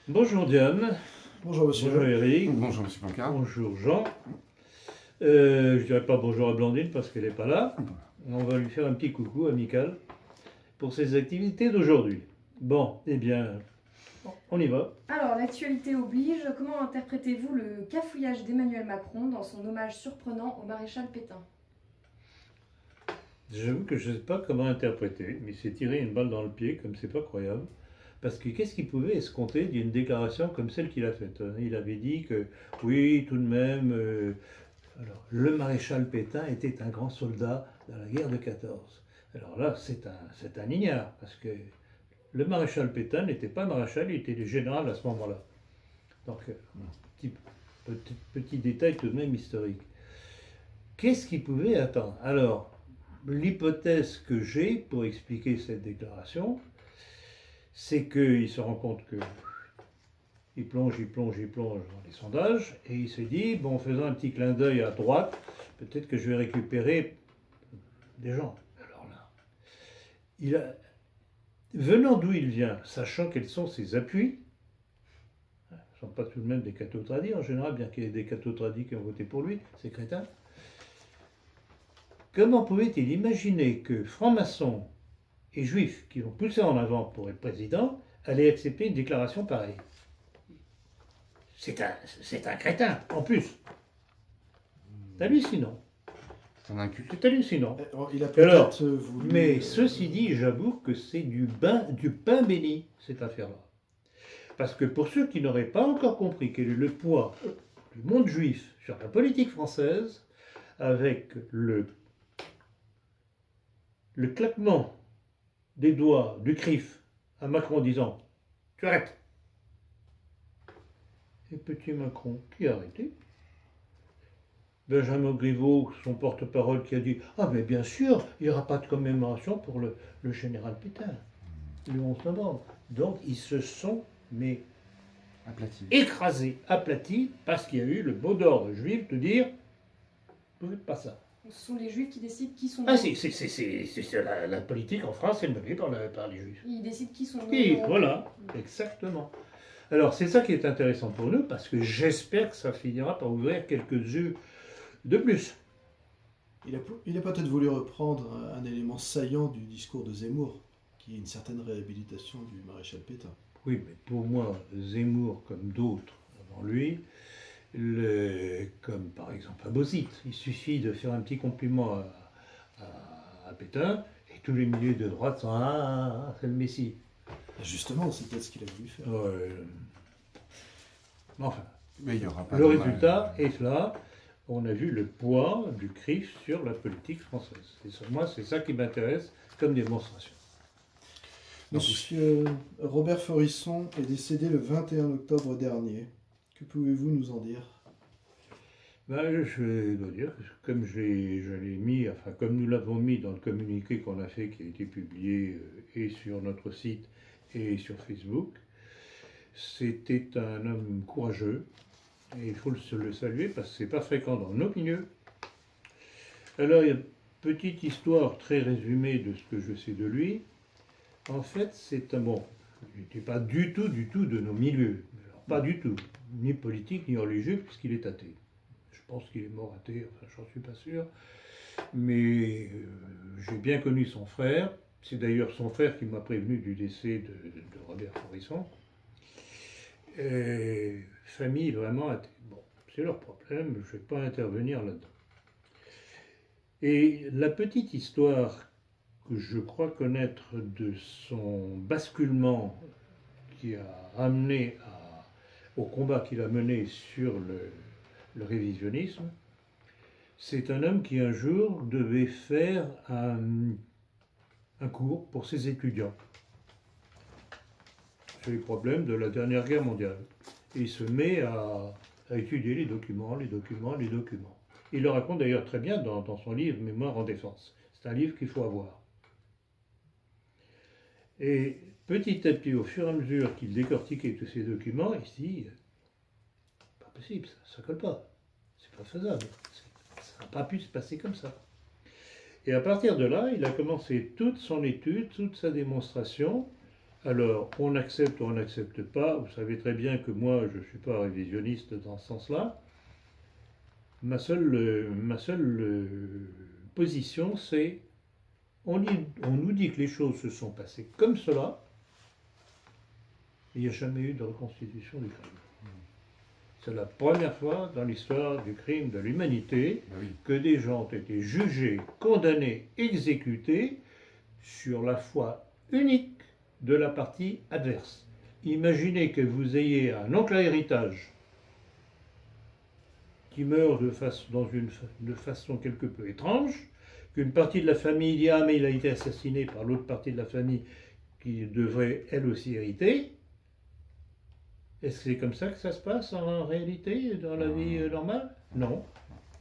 Bonjour Diane, Bonjour monsieur. bonjour Eric, Bonjour Monsieur Pancard. bonjour Jean. Je dirais pas bonjour à Blandine parce qu'elle n'est pas là. On va lui faire un petit coucou amical pour ses activités d'aujourd'hui. Bon, eh bien, on y va. Alors, l'actualité oblige, comment interprétez-vous le cafouillage d'Emmanuel Macron dans son hommage surprenant au maréchal Pétain? J'avoue que je ne sais pas comment interpréter, mais il s'est tiré une balle dans le pied, comme c'est pas croyable. Parce que qu'est-ce qu'il pouvait escompter d'une déclaration comme celle qu'il a faite? Il avait dit que, oui, tout de même, alors, le maréchal Pétain était un grand soldat dans la guerre de 14. Alors là, c'est un ignare, parce que le maréchal Pétain n'était pas maréchal, il était le général à ce moment-là. Donc, petit, petit détail tout de même historique. Qu'est-ce qu'il pouvait attendre? Alors, l'hypothèse que j'ai pour expliquer cette déclaration, c'est qu'il se rend compte que il plonge dans les sondages, et il se dit, bon, en faisant un petit clin d'œil à droite, peut-être que je vais récupérer des gens. Alors là, venant d'où il vient, sachant quels sont ses appuis, ce ne sont pas tout de même des cathos tradis en général, bien qu'il y ait des cathos tradis qui ont voté pour lui, c'est crétin. Comment pouvait-il imaginer que francs-maçons et juifs qui l'ont poussé en avant pour être président allaient accepter une déclaration pareille? C'est un crétin, en plus. C'est hallucinant. C'est un inculte. C'est hallucinant. Il a Alors, peut-être voulu... Mais ceci dit, j'avoue que c'est du pain béni, cette affaire-là. Parce que pour ceux qui n'auraient pas encore compris quel est le poids du monde juif sur la politique française, avec le claquement des doigts du CRIF à Macron disant « Tu arrêtes !» Et petit Macron, qui a arrêté? Benjamin Griveaux, son porte-parole, qui a dit « Ah mais bien sûr, il n'y aura pas de commémoration pour le général Pétain, le 11 novembre. » Donc ils se sont Aplati. écrasés, aplatis, parce qu'il y a eu le mot d'ordre juif de dire « Vous ne faites pas ça ». Ce sont les juifs qui décident qui sont Ah, nommés. c'est la politique en France, c'est menée par les juifs. Ils décident qui sont Et nommés. voilà, exactement. Alors c'est ça qui est intéressant pour nous, parce que j'espère que ça finira par ouvrir quelques yeux de plus. Il a peut-être voulu reprendre un élément saillant du discours de Zemmour, qui est une certaine réhabilitation du maréchal Pétain. Oui, mais pour moi, Zemmour, comme d'autres avant lui, comme par exemple Abosite, il suffit de faire un petit compliment à Pétain, et tous les milieux de droite sont Ah, c'est le Messie. Justement, c'est peut-être ce qu'il a voulu faire. Enfin, Mais il y aura pas le d'hommage. résultat est là. On a vu le poids du CRIF sur la politique française. Et moi, c'est ça qui m'intéresse comme démonstration. Monsieur Robert Forisson est décédé le 21 octobre dernier. Que pouvez-vous nous en dire? Ben, je dois dire que comme je l'ai mis, enfin comme nous l'avons mis dans le communiqué qu'on a fait, qui a été publié et sur notre site et sur Facebook, c'était un homme courageux, et il faut le saluer parce que c'est pas fréquent dans nos milieux. Alors, il y a une petite histoire très résumée de ce que je sais de lui. En fait, c'est un bon. Il n'était pas du tout de nos milieux. Alors, pas du tout. Ni politique, ni religieux, puisqu'il est athée. Je pense qu'il est mort athée, enfin, j'en suis pas sûr. Mais j'ai bien connu son frère. C'est d'ailleurs son frère qui m'a prévenu du décès de Robert Forisson. Famille vraiment athée. Bon, c'est leur problème, je ne vais pas intervenir là-dedans. Et la petite histoire que je crois connaître de son basculement qui a amené au combat qu'il a mené sur le révisionnisme, c'est un homme qui un jour devait faire un cours pour ses étudiants sur les problèmes de la dernière guerre mondiale. Et il se met à étudier les documents. Il le raconte d'ailleurs très bien dans son livre Mémoire en défense. C'est un livre qu'il faut avoir. Et petit à petit, au fur et à mesure qu'il décortiquait tous ces documents, il se dit pas possible, ça colle pas, c'est pas faisable, ça n'a pas pu se passer comme ça. Et à partir de là, il a commencé toute son étude, toute sa démonstration Alors, on accepte ou on n'accepte pas. Vous savez très bien que moi, je ne suis pas révisionniste dans ce sens-là. Ma seule position, c'est on nous dit que les choses se sont passées comme cela. Il n'y a jamais eu de reconstitution du crime. C'est la première fois dans l'histoire du crime de l'humanité Bah oui. que des gens ont été jugés, condamnés, exécutés sur la foi unique de la partie adverse. Imaginez que vous ayez un oncle à héritage qui meurt de façon quelque peu étrange, qu'une partie de la famille dit « Ah, mais il a été assassiné par l'autre partie de la famille qui devrait elle aussi hériter ». Est-ce que c'est comme ça que ça se passe en réalité, dans la vie normale? Non.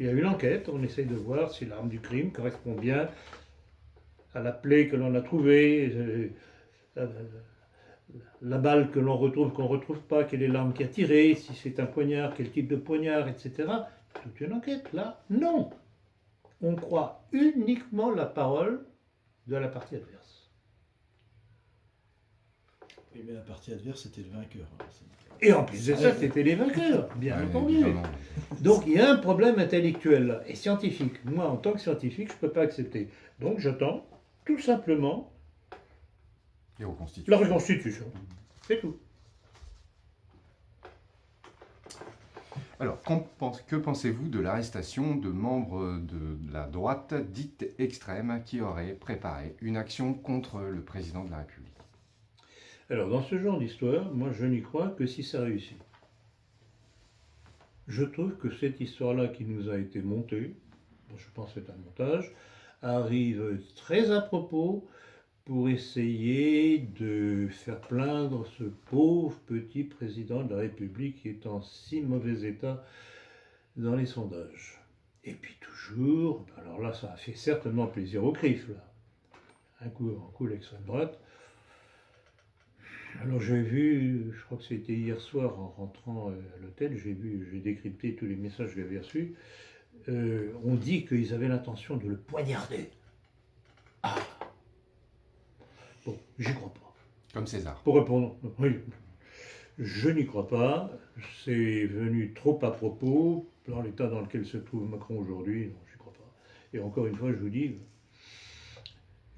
Il y a une enquête, on essaye de voir si l'arme du crime correspond bien à la plaie que l'on a trouvée, la balle que l'on retrouve, qu'on ne retrouve pas, quelle est l'arme qui a tiré, si c'est un poignard, quel type de poignard, etc. Toute une enquête. Là, non. On croit uniquement la parole de la partie adverse. Oui, mais la partie adverse était le vainqueur. Et en plus de ça, c'était les vainqueurs, bien Ouais, entendu. évidemment. Donc il y a un problème intellectuel là, et scientifique. Moi, en tant que scientifique, je ne peux pas accepter. Donc j'attends tout simplement Et reconstituer. la reconstitution. C'est tout. Alors, que pensez-vous de l'arrestation de membres de la droite dite extrême qui auraient préparé une action contre le président de la République? Alors dans ce genre d'histoire, moi je n'y crois que si ça réussit. Je trouve que cette histoire-là qui nous a été montée, je pense que c'est un montage, arrive très à propos pour essayer de faire plaindre ce pauvre petit président de la République qui est en si mauvais état dans les sondages. Et puis toujours, alors là ça a fait certainement plaisir au CRIF, là. Un coup l'extrême droite. Alors j'ai vu, je crois que c'était hier soir en rentrant à l'hôtel, j'ai décrypté tous les messages que j'avais reçus. On dit qu'ils avaient l'intention de le poignarder. Ah. Bon, j'y crois pas. Comme César. Pour répondre, oui, je n'y crois pas. C'est venu trop à propos dans l'état dans lequel se trouve Macron aujourd'hui. Non, j'y crois pas. Et encore une fois, je vous dis,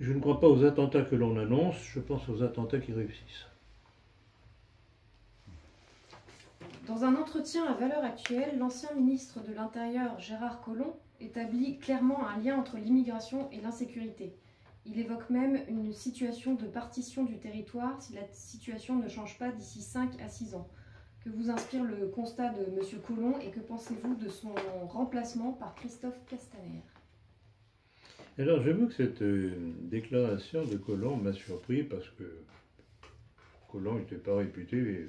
je ne crois pas aux attentats que l'on annonce, je pense aux attentats qui réussissent. Dans un entretien à Valeurs Actuelles, l'ancien ministre de l'Intérieur Gérard Collomb établit clairement un lien entre l'immigration et l'insécurité. Il évoque même une situation de partition du territoire si la situation ne change pas d'ici 5 à 6 ans. Que vous inspire le constat de M. Collomb et que pensez-vous de son remplacement par Christophe Castaner? Alors j'avoue que cette déclaration de Collomb m'a surpris parce que Collomb n'était pas réputé,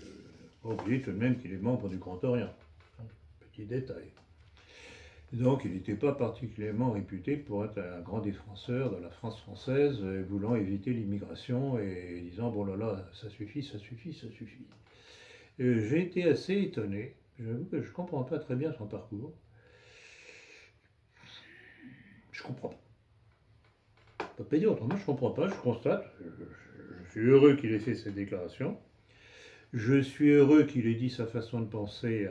pas oublier tout de même qu'il est membre du Grand Orient. Petit détail. Donc il n'était pas particulièrement réputé pour être un grand défenseur de la France française, voulant éviter l'immigration et disant bon là, ça suffit, ça suffit, ça suffit. J'ai été assez étonné. J'avoue que je ne comprends pas très bien son parcours. Je comprends pas. Je ne peux pas dire autrement, je ne comprends pas, je constate. Je suis heureux qu'il ait fait cette déclaration. Je suis heureux qu'il ait dit sa façon de penser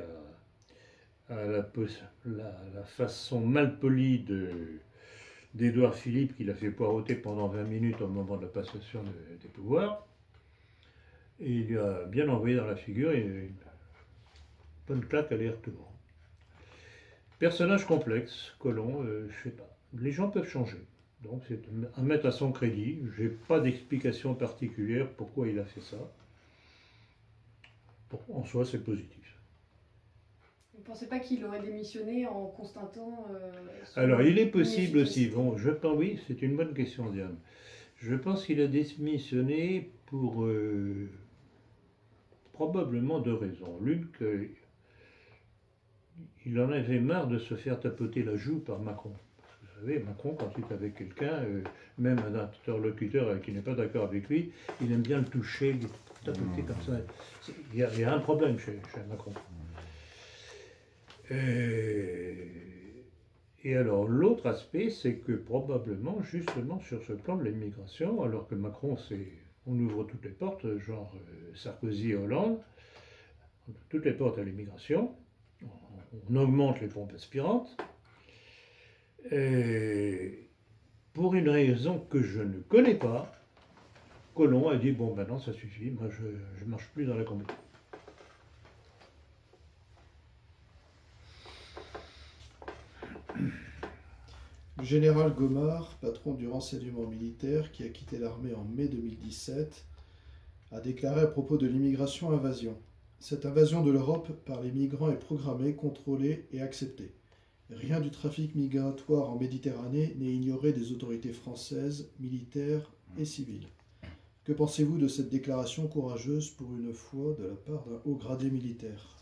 à la façon malpolie d'Édouard Philippe qu'il a fait poireauter pendant 20 minutes au moment de la passation des pouvoirs. Et il lui a bien envoyé dans la figure une bonne claque aller-retour. Personnage complexe, Collomb, je sais pas. Les gens peuvent changer. Donc c'est à mettre à son crédit. Je n'ai pas d'explication particulière pourquoi il a fait ça. Bon, en soi, c'est positif. Vous ne pensez pas qu'il aurait démissionné en constatant... Alors, il est possible aussi. Bon, je pense, oui, c'est une bonne question, Diane. Je pense qu'il a démissionné pour probablement 2 raisons. L'une, qu'il en avait marre de se faire tapoter la joue par Macron. Vous savez, Macron, quand il est avec quelqu'un, même un interlocuteur qui n'est pas d'accord avec lui, il aime bien le toucher, le tapoter comme ça. Il y a un problème chez Macron. Et alors, l'autre aspect, c'est que probablement, justement, sur ce plan de l'immigration, alors que Macron s'est On ouvre toutes les portes, genre Sarkozy et Hollande, toutes les portes à l'immigration, on augmente les pompes aspirantes, et pour une raison que je ne connais pas, Collomb a dit, bon ben non, ça suffit, moi je ne marche plus dans la communauté. Le général Gomard, patron du renseignement militaire qui a quitté l'armée en mai 2017, a déclaré à propos de l'immigration invasion. Cette invasion de l'Europe par les migrants est programmée, contrôlée et acceptée. Rien du trafic migratoire en Méditerranée n'est ignoré des autorités françaises, militaires et civiles. Que pensez-vous de cette déclaration courageuse pour une fois de la part d'un haut gradé militaire?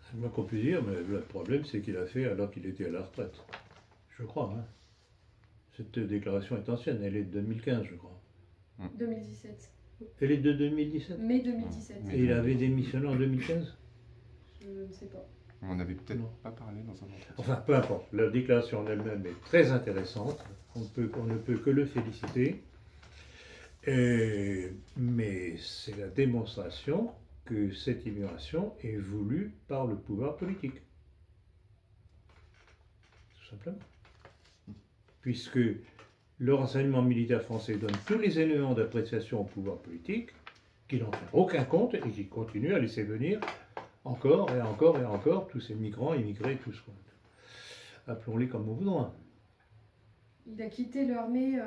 C'est le moins qu'on puisse dire, mais le problème c'est qu'il a fait alors qu'il était à la retraite. Je crois. Hein. Cette déclaration est ancienne, elle est de 2015, je crois. 2017. Elle est de 2017. Mai 2017. Et il avait démissionné en 2015. Je ne sais pas. On n'avait peut-être Non. pas parlé dans un entretien. Enfin, peu importe. La déclaration en elle-même est très intéressante. On ne peut que le féliciter. Mais c'est la démonstration que cette immigration est voulue par le pouvoir politique. Tout simplement. Puisque le renseignement militaire français donne tous les éléments d'appréciation au pouvoir politique, qui n'en fait aucun compte et qui continue à laisser venir encore et encore et encore tous ces migrants, immigrés, tout ce qu'on... Appelons-les comme on voudra. Il a quitté l'armée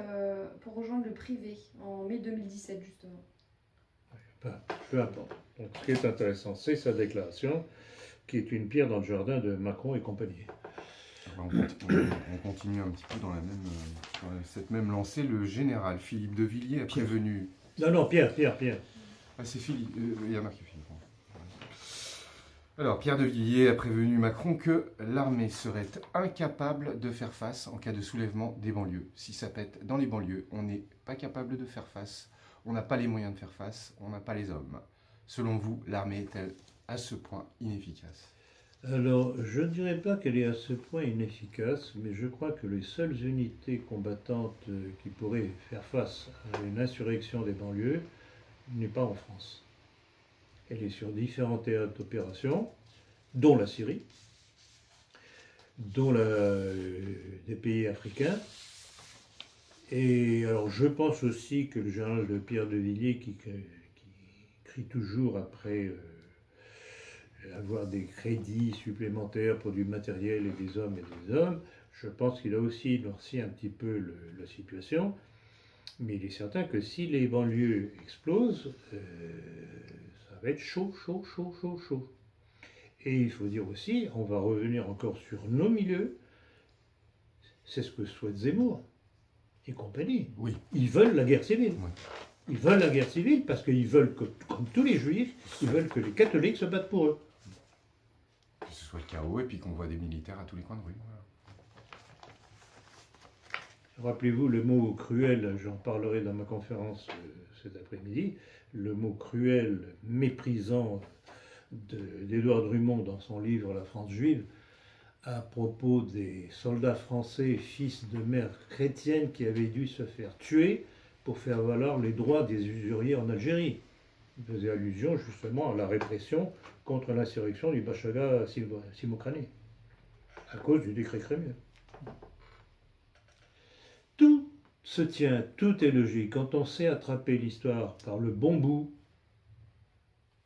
pour rejoindre le privé en mai 2017, justement. Peu importe. Donc, ce qui est intéressant, c'est sa déclaration, qui est une pierre dans le jardin de Macron et compagnie. On continue un petit peu dans cette même lancée. Le général Philippe de Villiers a prévenu... Non, Pierre. Ah, c'est Philippe. Il y a marqué Philippe. Alors, Pierre de Villiers a prévenu Macron que l'armée serait incapable de faire face en cas de soulèvement des banlieues. Si ça pète dans les banlieues, on n'est pas capable de faire face. On n'a pas les moyens de faire face. On n'a pas les hommes. Selon vous, l'armée est-elle à ce point inefficace ? Alors, je ne dirais pas qu'elle est à ce point inefficace, mais je crois que les seules unités combattantes qui pourraient faire face à une insurrection des banlieues n'est pas en France. Elle est sur différents théâtres d'opération, dont la Syrie, dont des pays africains. Et alors, je pense aussi que le général de Pierre de Villiers, qui crie toujours après avoir des crédits supplémentaires pour du matériel et des hommes, je pense qu'il a aussi noirci un petit peu la situation. Mais il est certain que si les banlieues explosent, ça va être chaud. Et il faut dire aussi, on va revenir encore sur nos milieux, c'est ce que souhaite Zemmour et compagnie. Oui. Ils veulent la guerre civile. Oui. Ils veulent la guerre civile parce qu'ils veulent que, comme tous les juifs, ils veulent que les catholiques se battent pour eux. Que ce soit le chaos et puis qu'on voit des militaires à tous les coins de rue. Voilà. Rappelez-vous le mot cruel, j'en parlerai dans ma conférence cet après-midi, le mot cruel, méprisant d'Édouard Drummond dans son livre La France juive, à propos des soldats français, fils de mères chrétiennes qui avaient dû se faire tuer pour faire valoir les droits des usuriers en Algérie. Il faisait allusion justement à la répression contre l'insurrection du Bachaga Simokrani, à cause du décret Crémieux. Tout se tient, tout est logique. Quand on sait attraper l'histoire par le bon bout,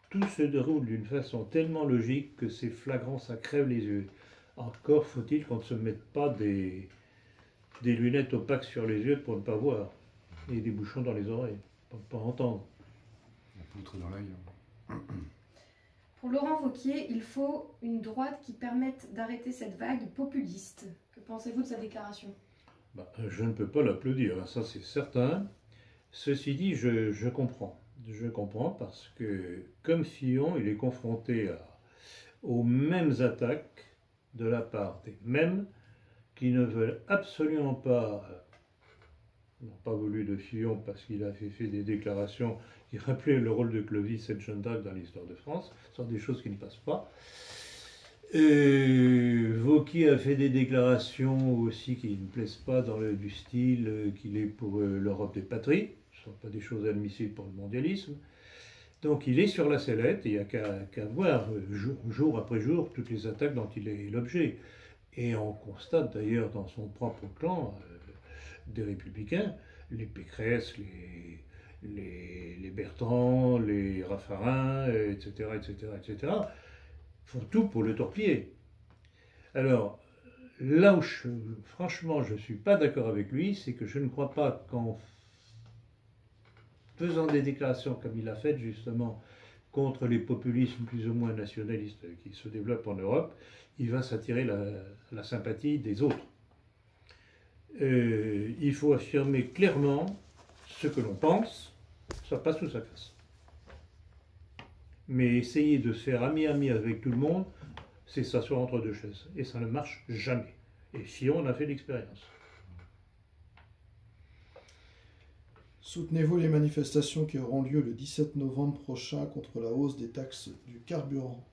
tout se déroule d'une façon tellement logique que c'est flagrant, ça crève les yeux. Encore faut-il qu'on ne se mette pas des lunettes opaques sur les yeux pour ne pas voir, et des bouchons dans les oreilles pour ne pas entendre. La poutre dans l'œil. Pour Laurent Wauquiez, il faut une droite qui permette d'arrêter cette vague populiste. Que pensez-vous de sa déclaration ? Je ne peux pas l'applaudir, ça c'est certain. Ceci dit, je comprends. Je comprends parce que, comme Fillon, il est confronté aux mêmes attaques de la part des mêmes qui ne veulent absolument pas, n'ont pas voulu de Fillon parce qu'il a fait des déclarations qui rappelaient le rôle de Clovis et de Jeanne d'Arc dans l'histoire de France. Ce sont des choses qui ne passent pas. Wauquiez a fait des déclarations aussi qui ne plaisent pas du style qu'il est pour l'Europe des patries. ne sont pas des choses admissibles pour le mondialisme. Donc il est sur la sellette, et il n'y a qu'à voir jour après jour toutes les attaques dont il est l'objet. Et on constate d'ailleurs dans son propre clan des républicains, les Pécresse, les Bertrand, les Raffarin, etc., font tout pour le torpiller. Alors, là où franchement je ne suis pas d'accord avec lui, c'est que je ne crois pas qu'en faisant des déclarations comme il a fait justement contre les populismes plus ou moins nationalistes qui se développent en Europe, il va s'attirer la sympathie des autres. Il faut affirmer clairement ce que l'on pense, ça passe ou ça casse. Mais essayer de se faire ami-ami avec tout le monde, c'est s'asseoir entre deux chaises. Et ça ne marche jamais. Et si on a fait l'expérience. Soutenez-vous les manifestations qui auront lieu le 17 novembre prochain contre la hausse des taxes du carburant?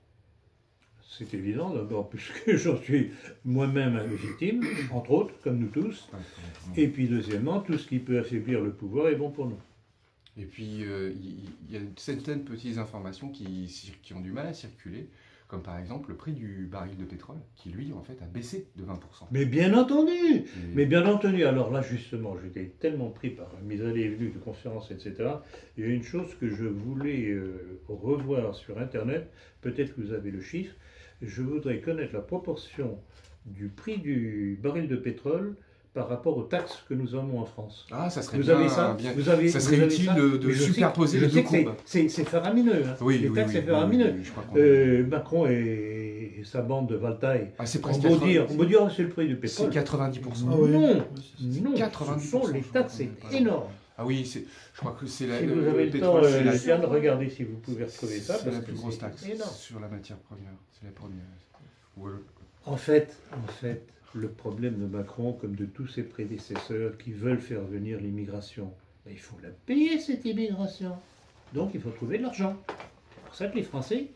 C'est évident, d'abord, puisque j'en suis moi-même un victime, entre autres, comme nous tous. Et puis, deuxièmement, tout ce qui peut affaiblir le pouvoir est bon pour nous. Et puis, il y a certaines petites informations qui ont du mal à circuler, comme par exemple le prix du baril de pétrole, qui lui, en fait, a baissé de 20%. Mais bien entendu. Mais bien entendu. Alors là, justement, j'étais tellement pris par mes allées et venues de conférences, etc. Il y a une chose que je voulais revoir sur Internet, peut-être que vous avez le chiffre. Je voudrais connaître la proportion du prix du baril de pétrole par rapport aux taxes que nous avons en France. Ah, ça serait vous bien, avez ça bien. Vous avez, ça serait vous avez utile ça de superposer les deux courbes. C'est faramineux. Hein. Oui, les taxes, c'est faramineux. Macron et sa bande de Valtaille. Ah, c'est presque on peut dire c'est le prix du pétrole. C'est 90%. Ah, oui. Non, 90%, ce sont les taxes, c'est énorme. Ah oui, je crois que c'est la. Si vous avez le temps, Jeanne, regardez si vous pouvez retrouver ça. C'est la plus grosse taxe sur la matière première. C'est la première. En fait, le problème de Macron, comme de tous ses prédécesseurs qui veulent faire venir l'immigration, il faut la payer cette immigration. Donc il faut trouver de l'argent. C'est pour ça que les Français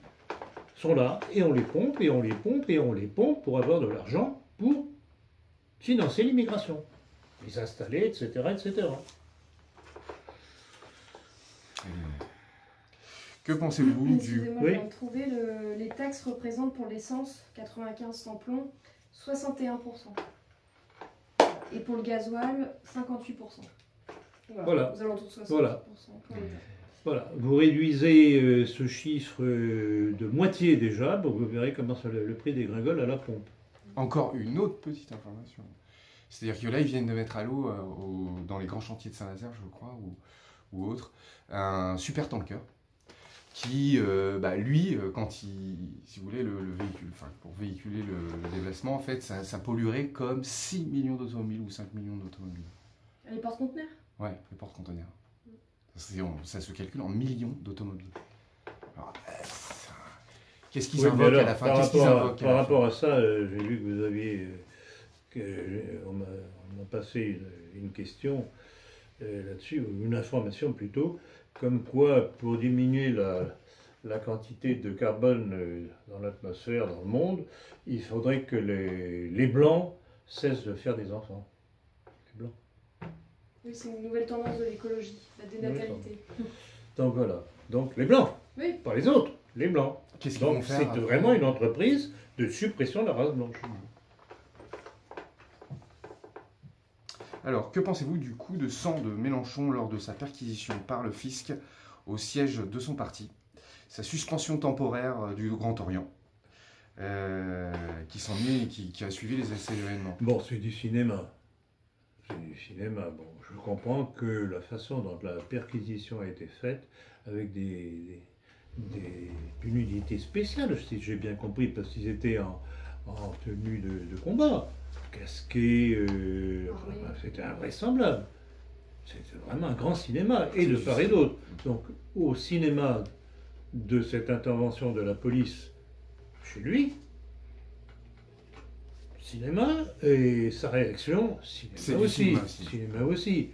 sont là et on les pompe et on les pompe et on les pompe pour avoir de l'argent pour financer l'immigration, les installer, etc., etc. Que pensez-vous du... Excusez-moi, je viens de trouver les taxes représentent pour l'essence 95 sans plomb 61%. Et pour le gasoil 58%. Voilà. Aux alentours de 60%. Voilà. Vous réduisez ce chiffre de moitié déjà, donc vous verrez comment le prix dégringole à la pompe. Encore une autre petite information. C'est-à-dire que là, ils viennent de mettre à l'eau, dans les grands chantiers de Saint-Nazaire, je crois, ou autre, un super tanker qui, lui, quand si vous voulez, le véhicule, pour véhiculer le déplacement, en fait, ça polluerait comme 6 millions d'automobiles ou 5 millions d'automobiles. Les porte-conteneurs? Ouais, les porte-conteneurs. Ça se calcule en millions d'automobiles. Qu'est-ce qu'ils invoquent à la fin? Par rapport à ça, j'ai vu que vous aviez... on m'a passé une question là-dessus, une information plutôt, comme quoi pour diminuer la quantité de carbone dans l'atmosphère, dans le monde, il faudrait que les Blancs cessent de faire des enfants. Les Blancs. Oui, c'est une nouvelle tendance de l'écologie, la dénatalité. Donc voilà, donc les Blancs, oui. Pas les autres, les Blancs. Donc c'est vraiment une entreprise de suppression de la race blanche. Alors, que pensez-vous du coup de sang de Mélenchon lors de sa perquisition par le fisc au siège de son parti, sa suspension temporaire du Grand Orient, qui a suivi ces événements? Bon, c'est du cinéma. C'est du cinéma. Bon, je comprends que la façon dont la perquisition a été faite, avec une unité spéciale, si j'ai bien compris, parce qu'ils étaient en tenue de combat, casqués, c'était invraisemblable. C'était vraiment un grand cinéma, et de part et d'autre. Donc, au cinéma de cette intervention de la police chez lui, cinéma, et sa réaction, cinéma aussi.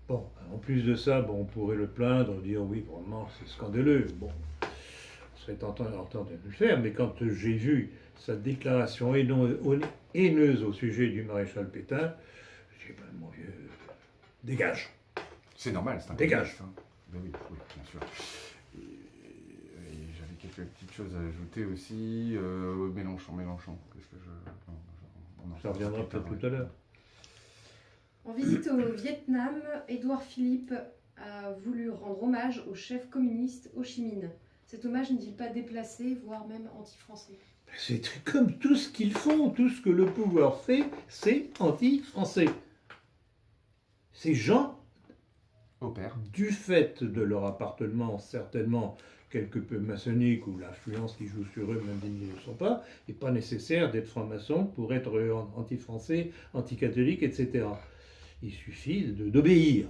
Bon, en plus de ça, on pourrait le plaindre, dire oui, vraiment, c'est scandaleux. Bon, on serait tenté de le faire, mais quand j'ai vu sa déclaration haineuse au sujet du maréchal Pétain, je dis, mon vieux, dégage. C'est normal, c'est un Dégage. contexte, hein. Ben oui, oui, bien sûr. Et j'avais quelques petites choses à ajouter aussi. Mélenchon. Qu'est-ce que je... on en Ça reviendra parlera peut-être tout à l'heure. En visite au Vietnam, Édouard Philippe a voulu rendre hommage au chef communiste Ho Chi Minh. Cet hommage n'est-il pas déplacé, voire même anti-français? C'est comme tout ce qu'ils font, tout ce que le pouvoir fait, c'est anti-français. Ces gens, Opère. du fait de leur appartenance certainement quelque peu maçonnique ou l'influence qui joue sur eux, même s'ils ne le sont pas, n'est pas nécessaire d'être franc-maçon pour être anti-français, anti-catholique, etc. Il suffit d'obéir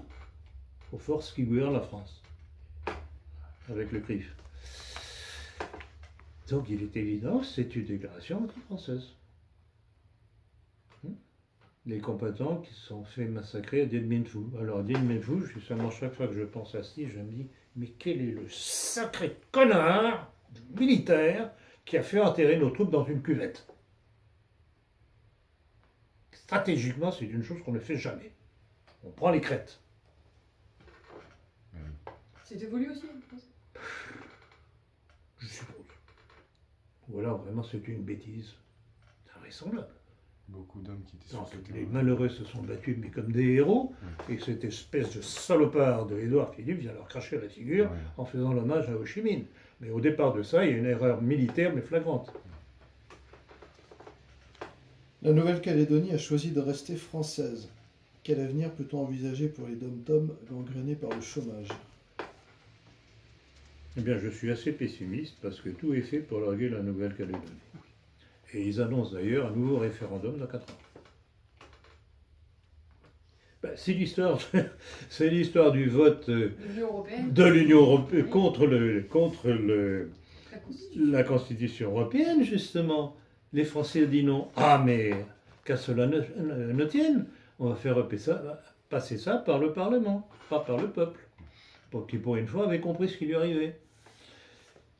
aux forces qui gouvernent la France, avec le CRIF. Donc il est évident que c'est une déclaration anti-française. Les combattants qui se sont fait massacrer à Dien Bien Phu. Alors Dien Bien Phu, justement, chaque fois que je pense à ce, je me dis, mais quel est le sacré connard militaire qui a fait enterrer nos troupes dans une cuvette? Stratégiquement, c'est une chose qu'on ne fait jamais. On prend les crêtes. C'était voulu aussi, je pense. Je suppose. Ou alors vraiment c'est une bêtise. C'est invraisemblable. Beaucoup d'hommes qui étaient Non, sur ce les terrain. malheureux se sont battus, mais comme des héros, et cette espèce de salopard de Édouard Philippe vient leur cracher la figure Ouais. en faisant l'hommage à Ho Chi Minh. Mais au départ de ça, il y a une erreur militaire, mais flagrante. La Nouvelle-Calédonie a choisi de rester française. Quel avenir peut-on envisager pour les dom-toms gangrénés par le chômage? Eh bien, je suis assez pessimiste parce que tout est fait pour larguer la Nouvelle-Calédonie. Et ils annoncent d'ailleurs un nouveau référendum dans 4 ans. Ben, c'est l'histoire, c'est l'histoire du vote L'Union européenne, de l'Union européenne Oui. contre la Constitution. la Constitution européenne, justement. Les Français ont dit non. Ah, mais qu'à cela ne tienne, on va faire passer ça par le Parlement, pas par le peuple, qui pour une fois avait compris ce qui lui arrivait.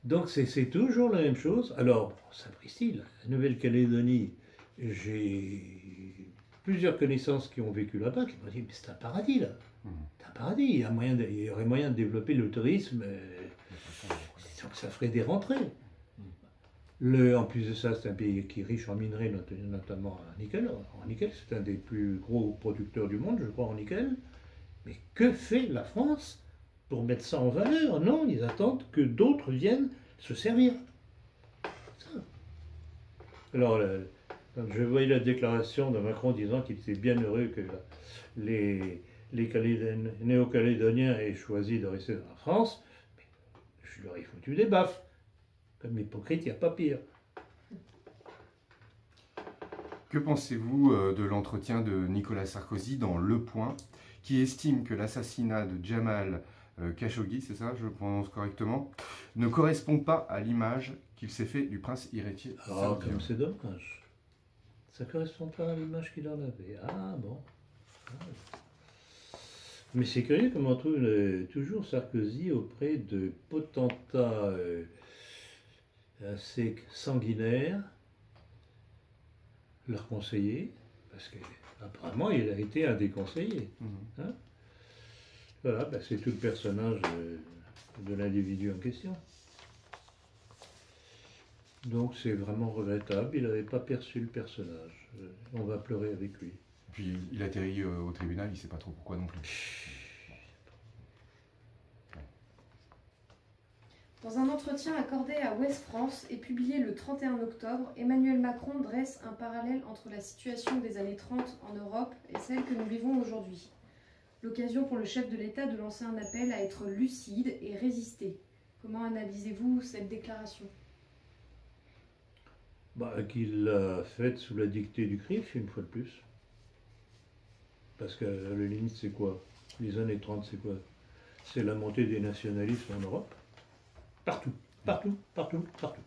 Donc c'est toujours la même chose. Alors, sapristi, la Nouvelle-Calédonie, j'ai plusieurs connaissances qui ont vécu là-bas qui m'ont dit mais c'est un paradis là. C'est un paradis, il y aurait moyen de développer le tourisme, donc ça ferait des rentrées. En plus de ça, c'est un pays qui est riche en minerais, notamment en nickel. En nickel, c'est un des plus gros producteurs du monde, je crois, en nickel. Mais que fait la France pour mettre ça en valeur? Non, ils attendent que d'autres viennent se servir. Ça. Alors, quand je voyais la déclaration de Macron disant qu'il était bien heureux que les néo-calédoniens aient choisi de rester dans la France, je leur ai foutu des baffes. Comme hypocrite, il n'y a pas pire. Que pensez-vous de l'entretien de Nicolas Sarkozy dans Le Point, qui estime que l'assassinat de Jamal Khashoggi, c'est ça, je le prononce correctement, ne correspond pas à l'image qu'il s'est fait du prince héritier Ah, saoudien. comme c'est dommage. Ça ne correspond pas à l'image qu'il en avait. Ah, bon. Ah. Mais c'est curieux comme on trouve toujours Sarkozy auprès de potentats assez sanguinaires, leur conseiller, parce qu'apparemment il a été un des conseillers. Hein? Voilà, ben c'est tout le personnage de l'individu en question. Donc c'est vraiment regrettable, il n'avait pas perçu le personnage. On va pleurer avec lui. Puis il atterrit au tribunal, il ne sait pas trop pourquoi non plus. Dans un entretien accordé à Ouest France et publié le 31 octobre, Emmanuel Macron dresse un parallèle entre la situation des années 30 en Europe et celle que nous vivons aujourd'hui. L'occasion pour le chef de l'État de lancer un appel à être lucide et résister. Comment analysez-vous cette déclaration? Qu'il l'a faite sous la dictée du CRIF, une fois de plus. Parce que la limite, c'est quoi? Les années 30, c'est quoi? C'est la montée des nationalismes en Europe. Partout, partout, partout, partout.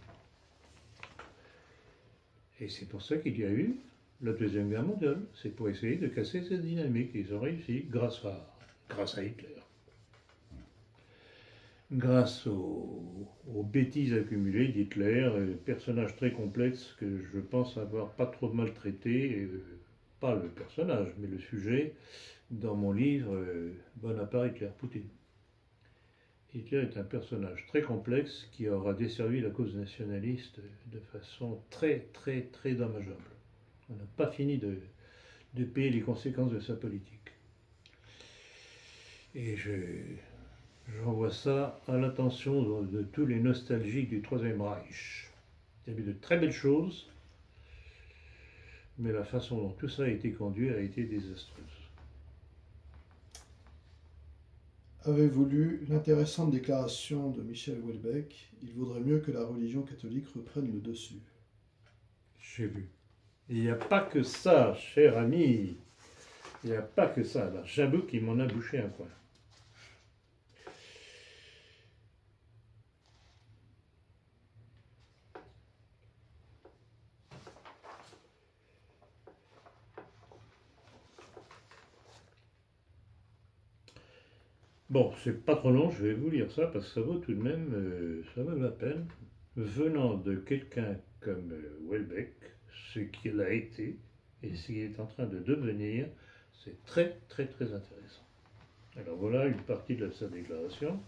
Et c'est pour ça qu'il y a eu la Deuxième Guerre mondiale. C'est pour essayer de casser cette dynamique. Ils ont réussi grâce à Hitler. Grâce aux bêtises accumulées d'Hitler, personnage très complexe que je pense avoir pas trop maltraité, pas le personnage, mais le sujet, dans mon livre Bonaparte, Hitler, Poutine. Hitler est un personnage très complexe qui aura desservi la cause nationaliste de façon très très très dommageable. On n'a pas fini de payer les conséquences de sa politique. Et j'envoie ça à l'attention de tous les nostalgiques du Troisième Reich. Il y avait de très belles choses, mais la façon dont tout ça a été conduit a été désastreuse. Avez-vous lu l'intéressante déclaration de Michel Houellebecq « Il vaudrait mieux que la religion catholique reprenne le dessus ». J'ai vu. Il n'y a pas que ça, cher ami. Il n'y a pas que ça. Alors, j'avoue qu'il m'en a bouché un coin. Bon, c'est pas trop long, je vais vous lire ça parce que ça vaut tout de même, ça vaut la peine. Venant de quelqu'un comme Houellebecq, ce qu'il a été et ce qu'il est en train de devenir, c'est très très très intéressant. Alors voilà une partie de sa déclaration.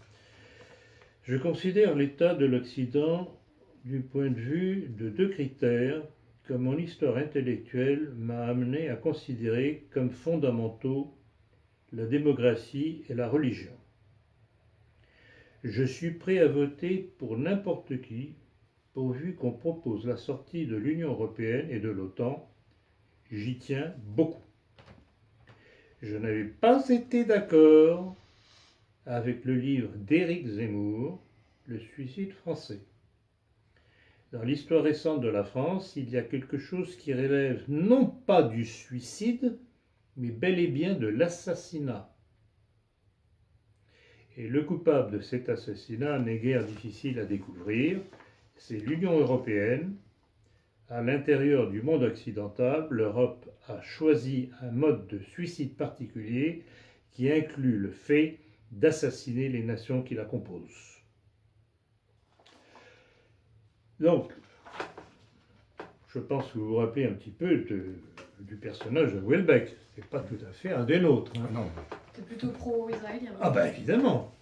Je considère l'état de l'Occident du point de vue de deux critères que mon histoire intellectuelle m'a amené à considérer comme fondamentaux: la démocratie et la religion. Je suis prêt à voter pour n'importe qui, pourvu qu'on propose la sortie de l'Union européenne et de l'OTAN. J'y tiens beaucoup. Je n'avais pas été d'accord avec le livre d'Éric Zemmour, Le suicide français. Dans l'histoire récente de la France, il y a quelque chose qui relève non pas du suicide, mais bel et bien de l'assassinat. Et le coupable de cet assassinat n'est guère difficile à découvrir, c'est l'Union européenne. À l'intérieur du monde occidental, l'Europe a choisi un mode de suicide particulier qui inclut le fait d'assassiner les nations qui la composent. Donc, je pense que vous vous rappelez un petit peu du personnage de Houellebecq. C'est pas tout à fait un des nôtres. Hein. Non. T'es plutôt pro-israélien. Ah ben évidemment.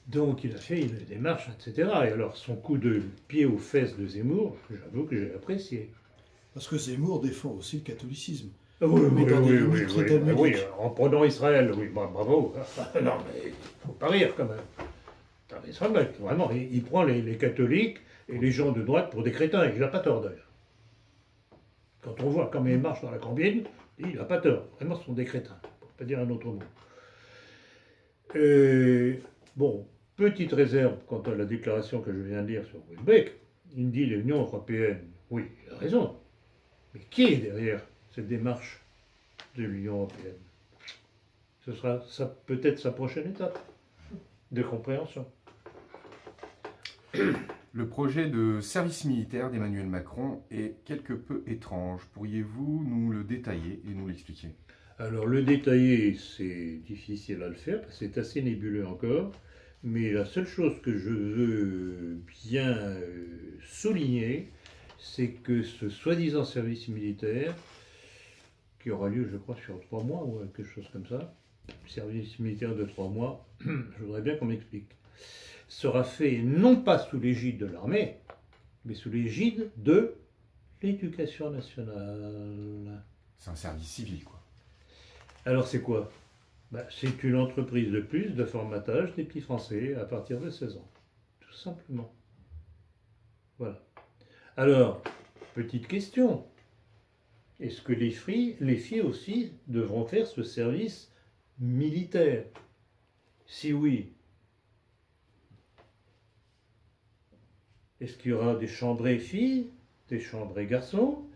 Donc il a fait une démarche, etc. Et alors son coup de pied aux fesses de Zemmour, j'avoue que j'ai apprécié. Parce que Zemmour défend aussi le catholicisme. Oui, Mais dans des limites très talmudiques. oui, en prenant Israël, oui, bravo. Non, mais faut pas rire quand même. Israël, vraiment, il prend les catholiques et les gens de droite pour des crétins, et il n'a pas tort d'ailleurs. Quand on voit comment il marche dans la combine, il n'a pas tort. Vraiment, ce sont des crétins, pour ne pas dire un autre mot. Bon, petite réserve quant à la déclaration que je viens de lire sur Houellebecq. Il dit l'Union européenne. Oui, il a raison. Mais qui est derrière cette démarche de l'Union européenne? Ce sera peut-être sa prochaine étape de compréhension. Le projet de service militaire d'Emmanuel Macron est quelque peu étrange. Pourriez-vous nous le détailler et nous l'expliquer? Alors le détailler, c'est difficile à le faire, parce que c'est assez nébuleux encore, mais la seule chose que je veux bien souligner, c'est que ce soi-disant service militaire, qui aura lieu, je crois, sur 3 mois ou quelque chose comme ça, service militaire de 3 mois, je voudrais bien qu'on m'explique, sera fait non pas sous l'égide de l'armée, mais sous l'égide de l'éducation nationale. C'est un service civil, quoi. Alors c'est quoi? C'est une entreprise de plus de formatage des petits Français à partir de 16 ans. Tout simplement. Voilà. Alors, petite question. Est-ce que les filles aussi devront faire ce service militaire? Si oui, est-ce qu'il y aura des chambrées filles, des chambrées garçons,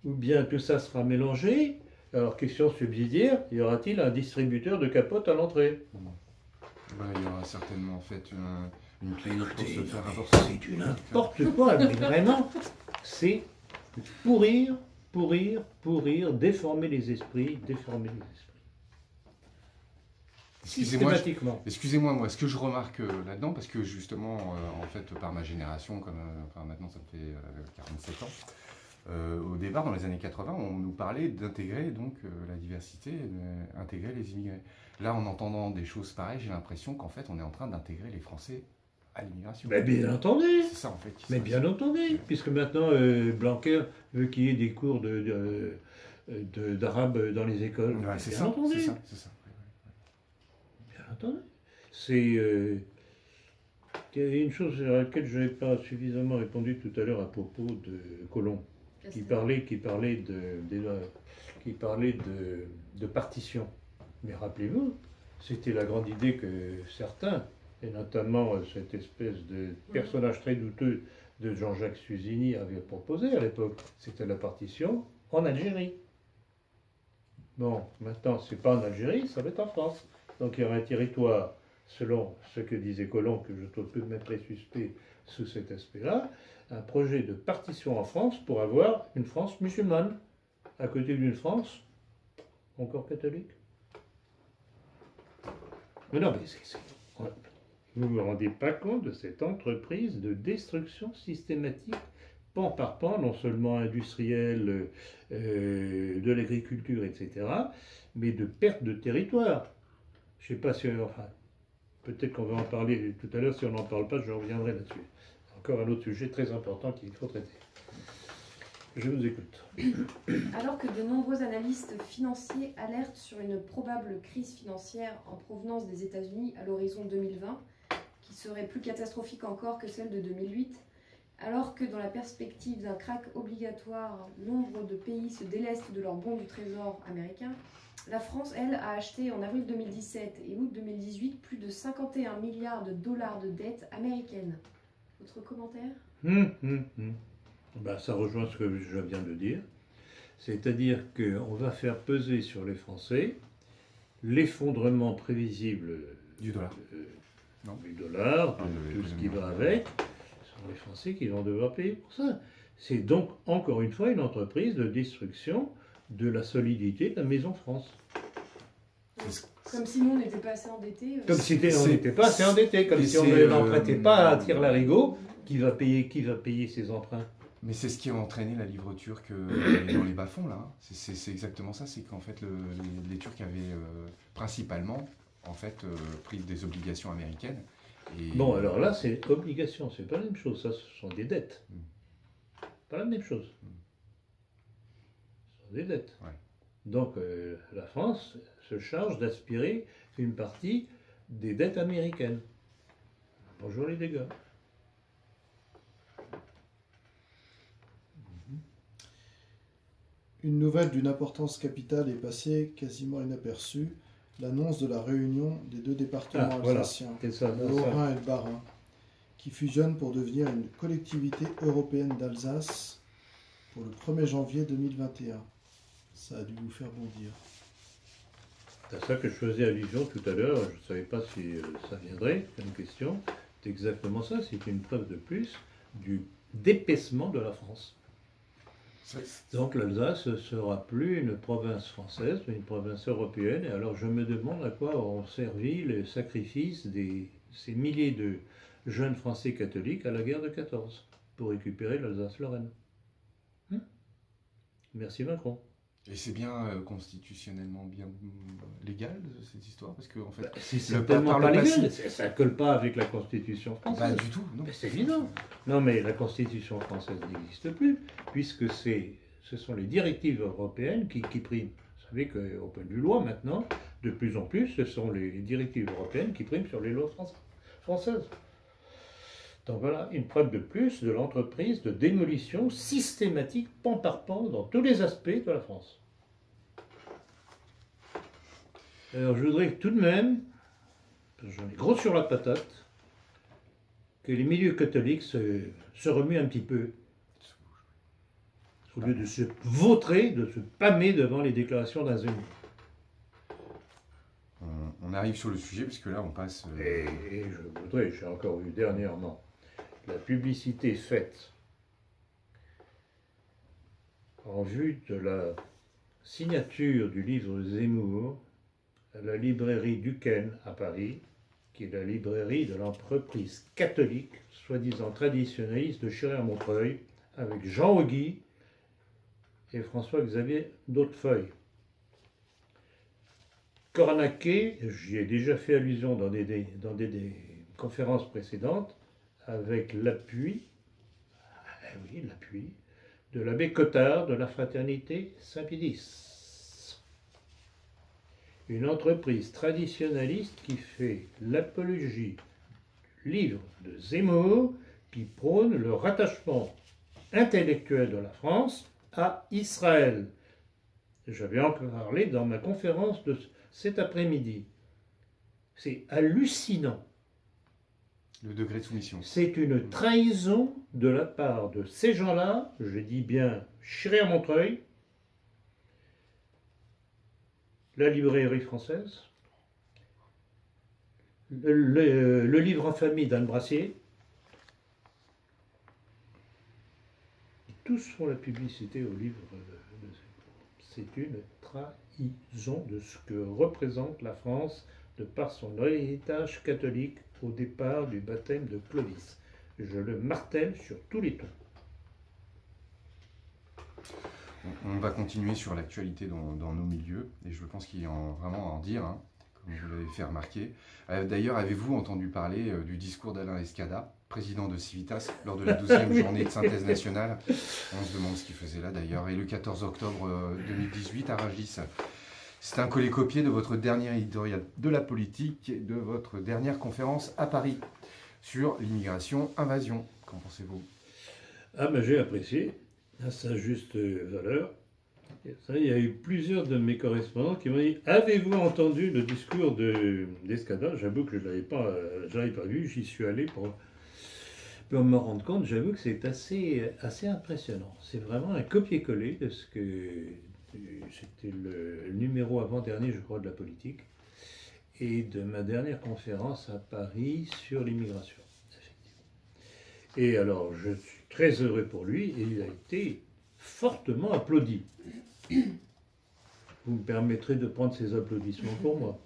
ou bien tout ça sera mélangé? Alors, question subsidiaire, y aura-t-il un distributeur de capotes à l'entrée? Il y aura certainement en fait une clinique pour se faire avoir. C'est du n'importe quoi, mais vraiment, c'est pourrir, déformer les esprits, systématiquement. Excusez-moi, moi, ce que je remarque là-dedans, parce que justement, en fait, par ma génération, comme maintenant ça me fait 47 ans, Au départ, dans les années 80, on nous parlait d'intégrer donc la diversité, d'intégrer les immigrés. Là, en entendant des choses pareilles, j'ai l'impression qu'en fait, on est en train d'intégrer les Français à l'immigration. Mais bien entendu. C'est ça en fait. Mais bien entendu, puisque maintenant Blanquer veut qu'il y ait des cours d'arabe dans les écoles. Ouais, c'est bien ça, entendu. c'est ça. Bien entendu. C'est il y a une chose à laquelle je n'ai pas suffisamment répondu tout à l'heure à propos de Colomb, qui parlait de partition. Mais rappelez-vous, c'était la grande idée que certains, et notamment cette espèce de personnage très douteux de Jean-Jacques Suzini avait proposé à l'époque, c'était la partition en Algérie. Bon, maintenant, c'est pas en Algérie, ça va être en France. Donc il y aura un territoire, selon ce que disait Colomb, que je trouve tout de même très suspect sous cet aspect-là, un projet de partition en France pour avoir une France musulmane, à côté d'une France encore catholique. Mais non, mais vous ne vous rendez pas compte de cette entreprise de destruction systématique, pan par pan, non seulement industrielle, de l'agriculture, etc., mais de perte de territoire. Je ne sais pas si... Enfin, peut-être qu'on va en parler tout à l'heure. Si on n'en parle pas, je reviendrai là-dessus. Encore un autre sujet très important qu'il faut traiter. Je vous écoute. Alors que de nombreux analystes financiers alertent sur une probable crise financière en provenance des États-Unis à l'horizon 2020, qui serait plus catastrophique encore que celle de 2008, alors que dans la perspective d'un krach obligatoire, nombre de pays se délestent de leurs bons du Trésor américain, la France, elle, a acheté en avril 2017 et août 2018 plus de 51 milliards de dollars de dettes américaines. Votre commentaire ? Ben, ça rejoint ce que je viens de dire. C'est-à-dire qu'on va faire peser sur les Français l'effondrement prévisible du dollar, de tout ce qui va avec. Ce sont les Français qui vont devoir payer pour ça. C'est donc, encore une fois, une entreprise de destruction de la solidité de la Maison France. Comme si nous, on n'était pas assez endettés. Comme si on n'était pas assez endettés, comme si on n'empruntait pas à tire-larigot. Qui va payer ses emprunts? Mais c'est ce qui a entraîné la livre turque dans les bas-fonds, là. C'est exactement ça, c'est qu'en fait, les Turcs avaient principalement pris des obligations américaines. Et... Bon, alors là, c'est obligation, c'est pas la même chose, ça, ce sont des dettes. Pas la même chose. Ce sont des dettes. Ouais. Donc, la France se charge d'aspirer une partie des dettes américaines. Bonjour les dégâts. Une nouvelle d'une importance capitale est passée quasiment inaperçue, l'annonce de la réunion des deux départements alsaciens, le Haut-Rhin et le Bas-Rhin, qui fusionnent pour devenir une collectivité européenne d'Alsace pour le 1er janvier 2021. Ça a dû vous faire bondir. C'est à ça que je faisais allusion tout à l'heure, je ne savais pas si ça viendrait, une question. C'est exactement ça, c'est une preuve de plus du dépaissement de la France. Donc l'Alsace ne sera plus une province française, mais une province européenne. Et alors je me demande à quoi ont servi les sacrifices de ces milliers de jeunes Français catholiques à la guerre de 14 pour récupérer l'Alsace-Lorraine. Merci Macron. Et c'est bien constitutionnellement bien légal cette histoire, parce que en fait, c'est certainement pas légal. Ça colle pas avec la Constitution française. Pas du tout, non. C'est évident. Non, mais la Constitution française n'existe plus, puisque ce sont les directives européennes qui priment. Vous savez qu'au point de vue loi maintenant, de plus en plus, ce sont les directives européennes qui priment sur les lois françaises. Donc voilà, une preuve de plus de l'entreprise de démolition systématique, pan par pan, dans tous les aspects de la France. Alors je voudrais tout de même, parce que j'en ai gros sur la patate, que les milieux catholiques se remuent un petit peu. Au lieu de se vautrer, de se pâmer devant les déclarations d'un zénith. On arrive sur le sujet, puisque là on passe... Et je voudrais, j'ai encore vu dernièrement, la publicité faite en vue de la signature du livre Zemmour à la librairie Duquesne à Paris, qui est la librairie de l'entreprise catholique, soi-disant traditionnaliste de Schiller-Montreuil, avec Jean Hogui, et François-Xavier d'Hautefeuille. Cornaquet, j'y ai déjà fait allusion dans des conférences précédentes, avec l'appui, oui, l'appui, de l'abbé Cottard de la Fraternité Saint-Pédis. Une entreprise traditionnaliste qui fait l'apologie du livre de Zemmour, qui prône le rattachement intellectuel de la France à Israël. J'avais encore parlé dans ma conférence de cet après-midi. C'est hallucinant. Le degré de soumission. C'est une trahison de la part de ces gens-là, je dis bien Chiré-à-Montreuil, la librairie française, le livre en famille d'Anne Brassier. Tous font la publicité au livre de c'est une trahison de ce que représente la France de par son héritage catholique au départ du baptême de Clovis. Je le martèle sur tous les tons. On va continuer sur l'actualité dans nos milieux, et je pense qu'il y a vraiment à en dire, hein, comme vous l'avez fait remarquer. D'ailleurs, avez-vous entendu parler du discours d'Alain Escada, président de Civitas, lors de la 12e journée de synthèse nationale? On se demande ce qu'il faisait là d'ailleurs. Et le 14 octobre 2018 à Rungis. C'est un collé-copié de votre dernier éditorial de la politique et de votre dernière conférence à Paris sur l'immigration invasion. Qu'en pensez-vous? Ah ben j'ai apprécié, à sa juste valeur. Il y a eu plusieurs de mes correspondants qui m'ont dit « Avez-vous entendu le discours d'Escada ?» J'avoue que je ne l'avais pas vu, j'y suis allé pour me rendre compte. J'avoue que c'est assez impressionnant. C'est vraiment un copier-coller de ce que... C'était le numéro avant-dernier, je crois, de la politique, et de ma dernière conférence à Paris sur l'immigration, effectivement. Et alors, je suis très heureux pour lui, et il a été fortement applaudi. Vous me permettrez de prendre ces applaudissements pour moi.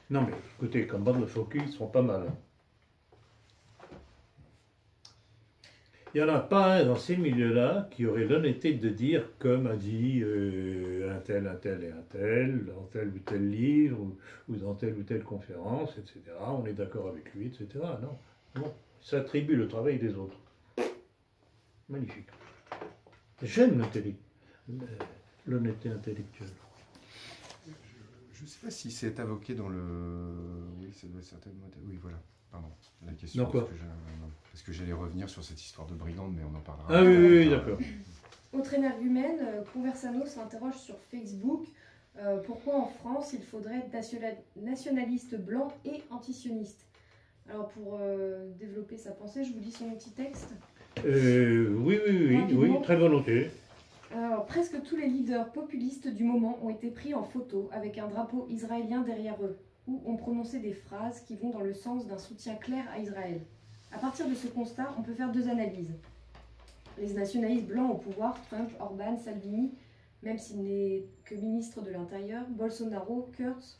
Non mais, écoutez, comme bande de focus, ils sont pas mal. Hein. Il n'y en a pas un dans ces milieux-là qui aurait l'honnêteté de dire, comme a dit un tel et un tel, dans tel ou tel livre, ou dans telle ou telle conférence, etc. On est d'accord avec lui, etc. Non, non. Ça attribue le travail des autres. Magnifique. J'aime l'honnêteté intellectuelle. Je ne sais pas si c'est invoqué dans le... Oui, ça doit certainement être... Oui, voilà. Pardon, la question. Non, quoi? Parce que j'allais revenir sur cette histoire de brigande, mais on en parlera. Ah oui, d'accord. Autre énergumène, Conversano s'interroge sur Facebook. Pourquoi en France il faudrait être nationaliste blanc et antisioniste? Alors pour développer sa pensée, je vous lis son petit texte. Oui, très volontiers. Alors, presque tous les leaders populistes du moment ont été pris en photo avec un drapeau israélien derrière eux, ou ont prononcé des phrases qui vont dans le sens d'un soutien clair à Israël. À partir de ce constat, on peut faire deux analyses. Les nationalistes blancs au pouvoir, Trump, Orban, Salvini, même s'il n'est que ministre de l'Intérieur, Bolsonaro, Kurz,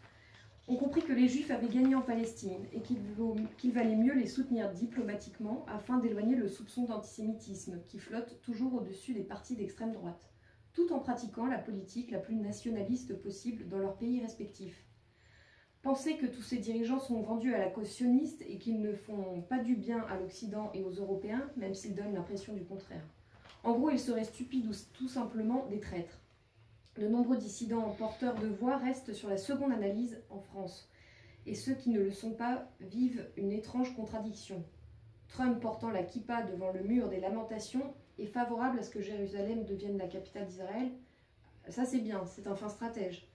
ont compris que les Juifs avaient gagné en Palestine et qu'il valait mieux les soutenir diplomatiquement afin d'éloigner le soupçon d'antisémitisme qui flotte toujours au-dessus des partis d'extrême droite, tout en pratiquant la politique la plus nationaliste possible dans leurs pays respectifs. Penser que tous ces dirigeants sont vendus à la cause sioniste et qu'ils ne font pas du bien à l'Occident et aux Européens, même s'ils donnent l'impression du contraire. En gros, ils seraient stupides ou tout simplement des traîtres. De nombreux dissidents porteurs de voix restent sur la seconde analyse en France, et ceux qui ne le sont pas vivent une étrange contradiction. Trump portant la kippa devant le mur des lamentations est favorable à ce que Jérusalem devienne la capitale d'Israël. Ça c'est bien, c'est un fin stratège.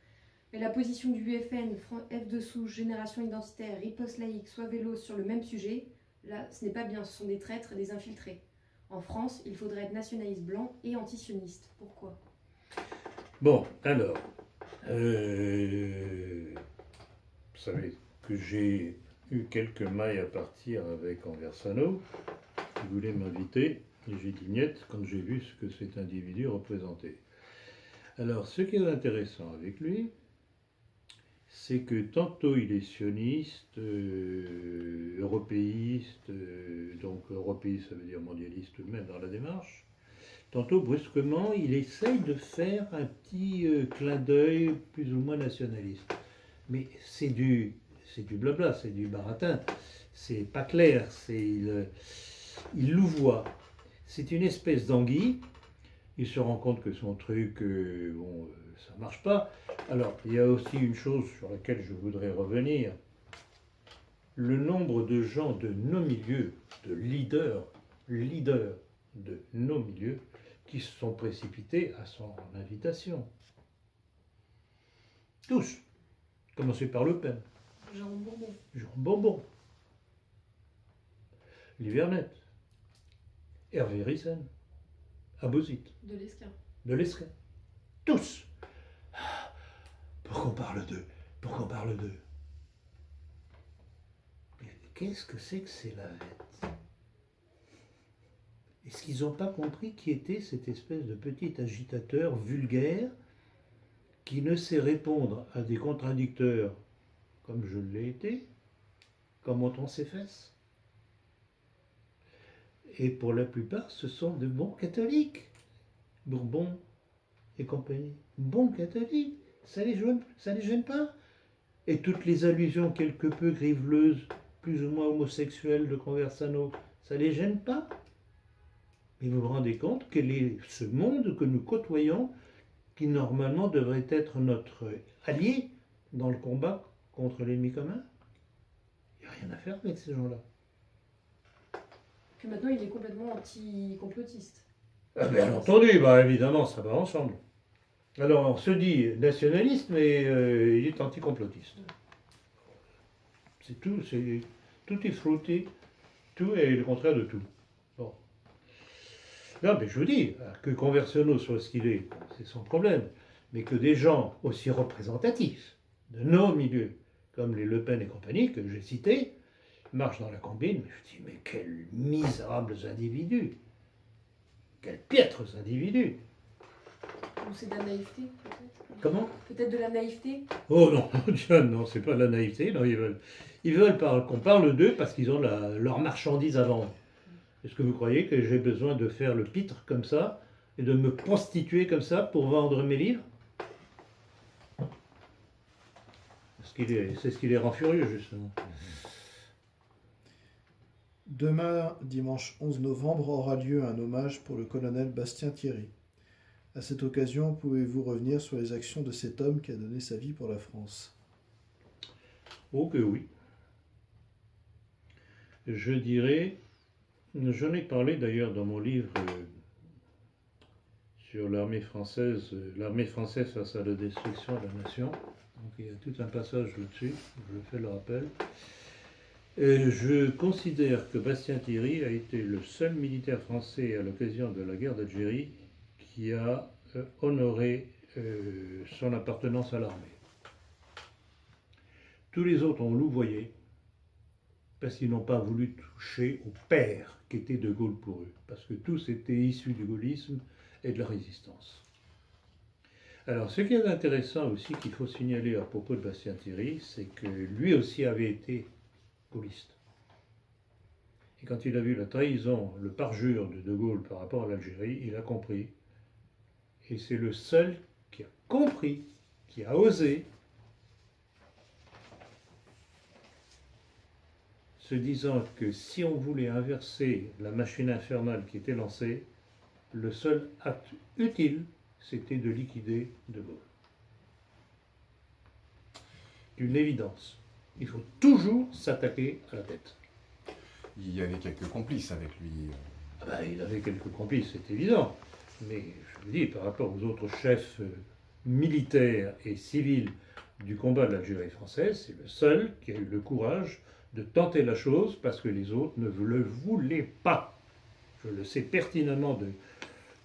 Mais la position du UFN, F de souche, Génération Identitaire, Riposte Laïque, Soit Vélo sur le même sujet, là ce n'est pas bien, ce sont des traîtres et des infiltrés. En France, il faudrait être nationaliste blanc et antisioniste. Pourquoi ? Bon, alors, vous savez que j'ai eu quelques mailles à partir avec Conversano, qui voulait m'inviter, et j'ai dit niet quand j'ai vu ce que cet individu représentait. Alors, ce qui est intéressant avec lui, c'est que tantôt il est sioniste, européiste, donc européiste ça veut dire mondialiste tout de même dans la démarche, tantôt brusquement, il essaye de faire un petit clin d'œil plus ou moins nationaliste. Mais c'est du blabla, c'est du baratin. C'est pas clair, il louvoie. C'est une espèce d'anguille. Il se rend compte que son truc, ça marche pas. Alors, il y a aussi une chose sur laquelle je voudrais revenir. Le nombre de gens de nos milieux, de leaders de nos milieux, qui se sont précipités à son invitation. Tous. Commencez par Le Pen. Jean Bourbon. Jean Bourbon. Livernette. Hervé Ryssen. Abosit. De l'Esquin. De l'Esquin. Tous. Pourquoi on parle d'eux? Pourquoi on parle d'eux? Qu'est-ce que c'est la vête? Est-ce qu'ils n'ont pas compris qui était cette espèce de petit agitateur vulgaire qui ne sait répondre à des contradicteurs comme je l'ai été, comme montant ses fesses? Et pour la plupart, ce sont de bons catholiques. Bourbon et compagnie. Bons catholiques. Ça les gêne pas. Et toutes les allusions quelque peu griveleuses, plus ou moins homosexuelles de Conversano, ça les gêne pas. Et vous vous rendez compte quel est ce monde que nous côtoyons, qui normalement devrait être notre allié dans le combat contre l'ennemi commun? Il n'y a rien à faire avec ces gens-là. Puis maintenant, il est complètement anti-complotiste. Ah, bien entendu, bah, évidemment, ça va ensemble. Alors, on se dit nationaliste, mais il est anticomplotiste. C'est tout, tout est frotté, tout est le contraire de tout. Bon. Non, mais je vous dis, que Conversano soit ce qu'il est, c'est son problème. Mais que des gens aussi représentatifs de nos milieux, comme les Le Pen et compagnie, que j'ai cités, marchent dans la combine, mais je dis, mais quels misérables individus! Quels piètres individus! Ou c'est de la naïveté, peut-être? Comment? Peut-être de la naïveté? Oh non, John, non, c'est pas de la naïveté, non, ils veulent qu'on parle d'eux parce qu'ils ont leur marchandise à vendre. Est-ce que vous croyez que j'ai besoin de faire le pitre comme ça et de me prostituer comme ça pour vendre mes livres? C'est ce qui les rend furieux, justement. Demain, dimanche 11 novembre, aura lieu un hommage pour le colonel Bastien Thierry. À cette occasion, pouvez-vous revenir sur les actions de cet homme qui a donné sa vie pour la France? Oh que oui. Je dirais, j'en ai parlé d'ailleurs dans mon livre sur l'armée française face à la destruction de la nation. Donc il y a tout un passage là-dessus, je fais le rappel. Et je considère que Bastien Thierry a été le seul militaire français à l'occasion de la guerre d'Algérie qui a honoré son appartenance à l'armée. Tous les autres ont louvoyé parce qu'ils n'ont pas voulu toucher au père qui était De Gaulle pour eux, parce que tous étaient issus du gaullisme et de la résistance. Alors, ce qui est intéressant aussi qu'il faut signaler à propos de Bastien Thierry, c'est que lui aussi avait été gaulliste. Et quand il a vu la trahison, le parjure de Gaulle par rapport à l'Algérie, il a compris. Et c'est le seul qui a compris, qui a osé, se disant que si on voulait inverser la machine infernale qui était lancée, le seul acte utile, c'était de liquider De Gaulle. Une évidence. Il faut toujours s'attaquer à la tête. Il y avait quelques complices avec lui. Ah ben, il avait quelques complices, c'est évident. Mais je vous dis, par rapport aux autres chefs militaires et civils du combat de l'Algérie française, c'est le seul qui a eu le courage de tenter la chose parce que les autres ne le voulaient pas. Je le sais pertinemment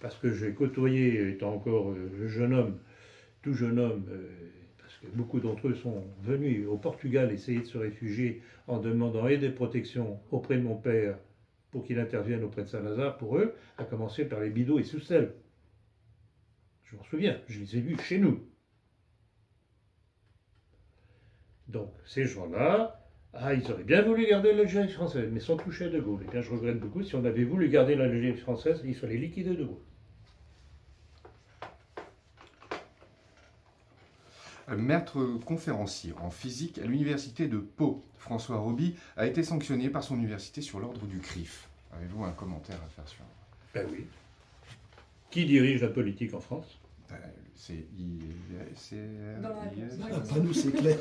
parce que j'ai côtoyé, étant encore jeune homme, tout jeune homme, parce que beaucoup d'entre eux sont venus au Portugal essayer de se réfugier en demandant et des protections auprès de mon père pour qu'il intervienne auprès de Saint-Lazare pour eux, à commencer par les Bidault et Soussel. Je m'en souviens, je les ai vus chez nous. Donc, ces gens-là, ils auraient bien voulu garder l'Algérie française, mais sans toucher à De Gaulle. Et bien, je regrette beaucoup, si on avait voulu garder l'Algérie française, il fallait liquider De Gaulle. Maître conférencier en physique à l'université de Pau, François Roby a été sanctionné par son université sur l'ordre du CRIF. Avez-vous un commentaire à faire sur... Ben oui. Qui dirige la politique en France? C'est Dans la réponse. Ah, pas nous, c'est clair.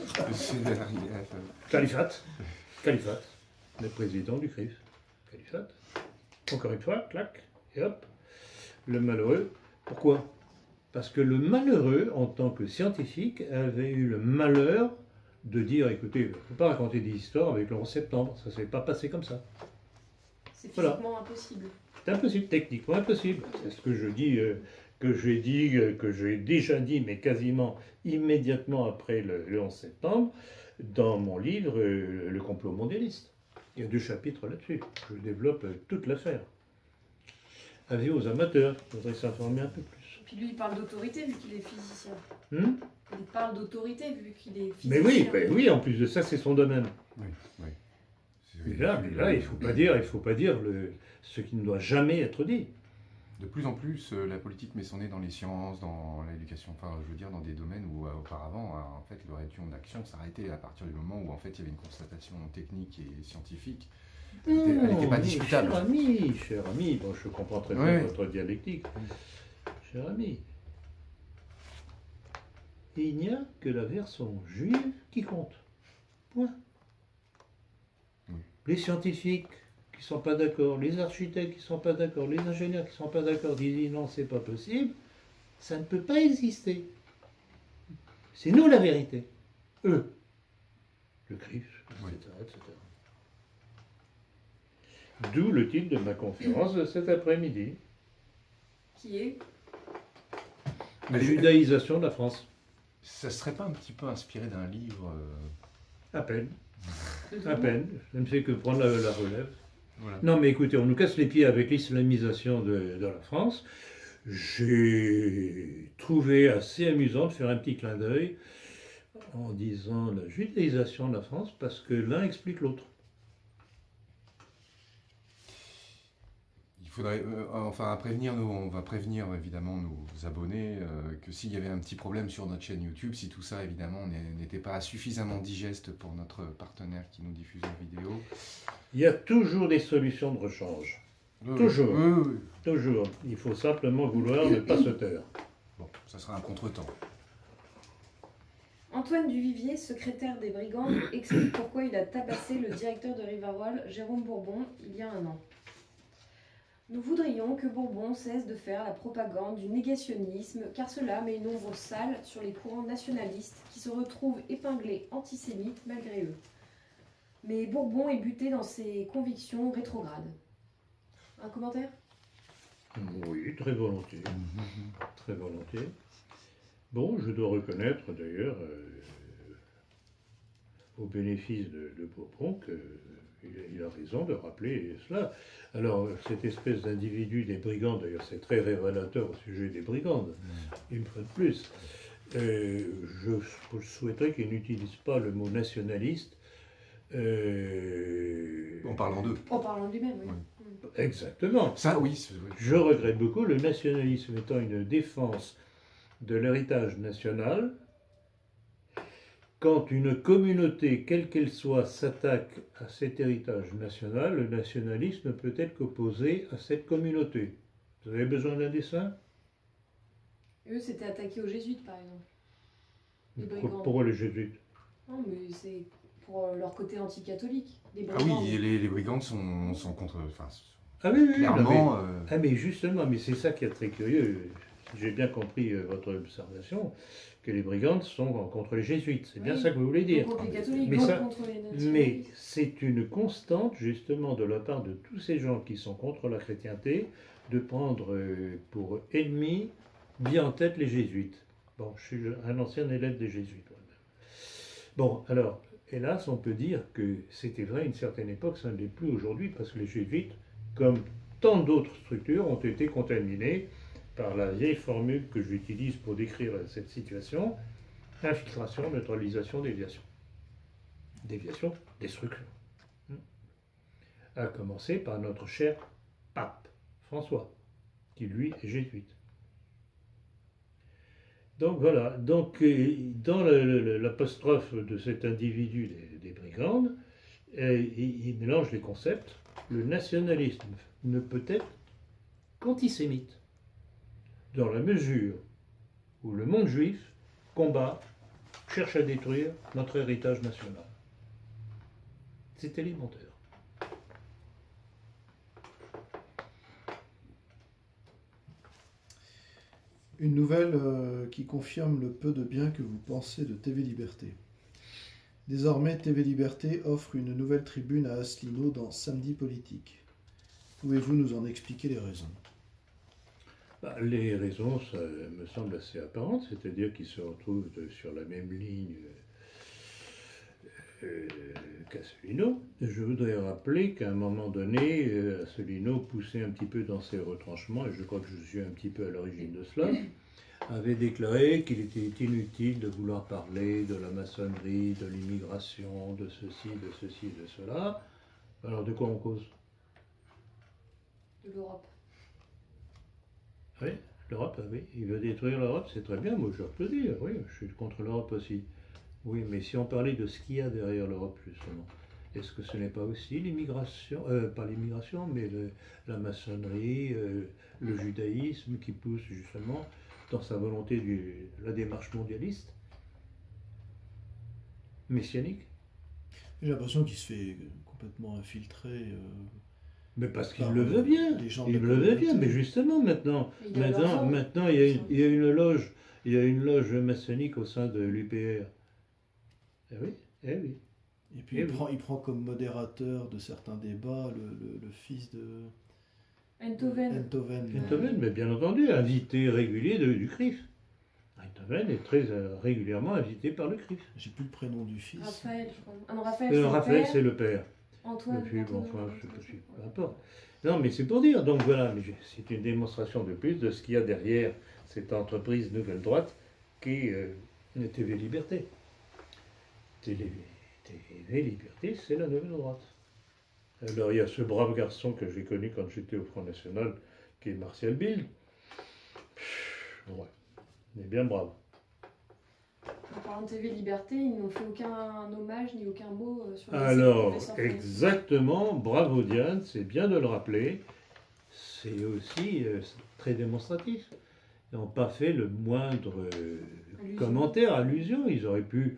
Califat. Califat. Le président du CRIF. Califat. Encore une fois, clac, et hop. Le malheureux. Pourquoi? Parce que le malheureux, en tant que scientifique, avait eu le malheur de dire, écoutez, je ne peux pas raconter des histoires avec le 11 septembre, ça ne s'est pas passé comme ça. C'est Voilà. physiquement impossible. C'est impossible, techniquement impossible. C'est ce que je dis, que j'ai déjà dit, mais quasiment immédiatement après le 11 septembre, dans mon livre Le complot mondialiste. Il y a 2 chapitres là-dessus. Je développe toute l'affaire. Avis aux amateurs, il faudrait s'informer un peu plus. Puis lui, il parle d'autorité vu qu'il est physicien. Hmm. Il parle d'autorité vu qu'il est physicien. Mais oui, ben oui, en plus de ça, c'est son domaine. Oui, oui. Mais là, il ne faut pas dire ce qui ne doit jamais être dit. De plus en plus, la politique met son nez dans les sciences, dans l'éducation, enfin, je veux dire, dans des domaines où auparavant, en fait, le rayon d'action s'arrêtait à partir du moment où, en fait, il y avait une constatation technique et scientifique. Elle n'était pas discutable. Cher ami, bon, je comprends très bien votre dialectique. Cher ami, il n'y a que la version juive qui compte. Point. Les scientifiques qui ne sont pas d'accord, les architectes qui ne sont pas d'accord, les ingénieurs qui ne sont pas d'accord, disent non, c'est pas possible, ça ne peut pas exister. C'est nous la vérité. Eux. Le CRIF, etc., etc. D'où le titre de ma conférence de cet après-midi. Qui est La judaïsation de la France. Ça ne serait pas un petit peu inspiré d'un livre À peine. À peine. Je ne fais que prendre la relève. Voilà. Non, mais écoutez, on nous casse les pieds avec l'islamisation de la France. J'ai trouvé assez amusant de faire un petit clin d'œil en disant la judaïsation de la France parce que l'un explique l'autre. Il faudrait, enfin, on va prévenir évidemment nos abonnés que s'il y avait un petit problème sur notre chaîne YouTube, si tout ça évidemment n'était pas suffisamment digeste pour notre partenaire qui nous diffuse la vidéo. Il y a toujours des solutions de rechange. Toujours. Oui. Toujours. Il faut simplement vouloir ne pas se taire. Bon, ça sera un contretemps. Antoine Duvivier, secrétaire des Brigands, explique pourquoi il a tabassé le directeur de Rivarol, Jérôme Bourbon, il y a un an. Nous voudrions que Bourbon cesse de faire la propagande du négationnisme, car cela met une ombre sale sur les courants nationalistes qui se retrouvent épinglés antisémites malgré eux. Mais Bourbon est buté dans ses convictions rétrogrades. Un commentaire ? Oui, très volontiers. Très volontiers. Bon, je dois reconnaître d'ailleurs, au bénéfice de Bourbon, qu'il a raison de rappeler cela. Alors, cette espèce d'individu des brigands, d'ailleurs c'est très révélateur au sujet des brigandes, une fois de plus, je souhaiterais qu'il n'utilise pas le mot nationaliste. En parlant d'eux. En parlant de lui-même, oui. Exactement. Ça, oui. Je regrette beaucoup le nationalisme étant une défense de l'héritage national. Quand une communauté, quelle qu'elle soit, s'attaque à cet héritage national, le nationalisme ne peut être qu'opposé à cette communauté. Vous avez besoin d'un dessin? Eux s'étaient attaqués aux jésuites, par exemple. Les brigands. Pourquoi les jésuites? Non, mais c'est pour leur côté anticatholique. Ah oui, et les brigands sont contre... Enfin, Ah oui, clairement... mais justement, mais c'est ça qui est très curieux. J'ai bien compris votre observation, que les brigandes sont contre les jésuites. C'est bien ça que vous voulez dire. Contre les catholiques, mais, contre les nationalistes. Mais c'est une constante, justement, de la part de tous ces gens qui sont contre la chrétienté, de prendre pour ennemis bien en tête les jésuites. Bon, je suis un ancien élève des jésuites. Bon, alors, hélas, on peut dire que c'était vrai à une certaine époque, ça ne l'est plus aujourd'hui, parce que les jésuites, comme tant d'autres structures, ont été contaminés par la vieille formule que j'utilise pour décrire cette situation, infiltration, neutralisation, déviation. Déviation, destruction. À commencer par notre cher pape, François, qui lui est jésuite. Donc voilà, donc dans l'apostrophe de cet individu des brigandes, il mélange les concepts. Le nationalisme ne peut être qu'antisémite, dans la mesure où le monde juif combat, cherche à détruire notre héritage national. C'est élémentaire. Une nouvelle qui confirme le peu de bien que vous pensez de TV Liberté. Désormais, TV Liberté offre une nouvelle tribune à Asselineau dans Samedi Politique. Pouvez-vous nous en expliquer les raisons? Les raisons, ça me semble assez apparentes, c'est-à-dire qu'ils se retrouvent sur la même ligne qu'Asselineau. Je voudrais rappeler qu'à un moment donné, Asselineau poussait un petit peu dans ses retranchements, et je crois que je suis un petit peu à l'origine de cela, avait déclaré qu'il était inutile de vouloir parler de la maçonnerie, de l'immigration, de ceci, de cela. Alors de quoi on cause? De l'Europe. Oui, l'Europe, oui. Il veut détruire l'Europe, c'est très bien, moi je peux dire, oui, je suis contre l'Europe aussi. Oui, mais si on parlait de ce qu'il y a derrière l'Europe, justement, est-ce que ce n'est pas aussi l'immigration, pas l'immigration, mais la maçonnerie, le judaïsme qui pousse justement dans sa volonté de la démarche mondialiste, messianique? J'ai l'impression qu'il se fait complètement infiltrer. Mais parce qu'il par, le veut bien, les gens de il la le veut bien, communauté. mais justement maintenant, Il a l'argent. maintenant il y a une loge, il y a une loge maçonnique au sein de l'UPR. Eh oui, eh oui. Et puis il prend comme modérateur de certains débats le fils de Enthoven. Enthoven, mais bien entendu, invité régulier du CRIF. Enthoven est très régulièrement invité par le CRIF. J'ai plus le prénom du fils. Raphaël, je crois. Ah non, Raphaël, Raphaël, c'est c'est le le père. père. Antoine. Depuis, bon, Antoine, enfin, Antoine, je sais pas, peu importe. Non, mais c'est pour dire. Donc voilà, mais c'est une démonstration de plus de ce qu'il y a derrière cette entreprise Nouvelle Droite qui est TV Liberté. TV Liberté, c'est la Nouvelle Droite. Alors il y a ce brave garçon que j'ai connu quand j'étais au Front National, qui est Martial Bild. Ouais, il est bien brave. En parlant de TV Liberté, ils n'ont fait aucun hommage ni aucun mot sur le Alors, professeur Félix. exactement, bravo Diane, c'est bien de le rappeler. C'est aussi très démonstratif. Ils n'ont pas fait le moindre commentaire, allusion. Ils auraient pu,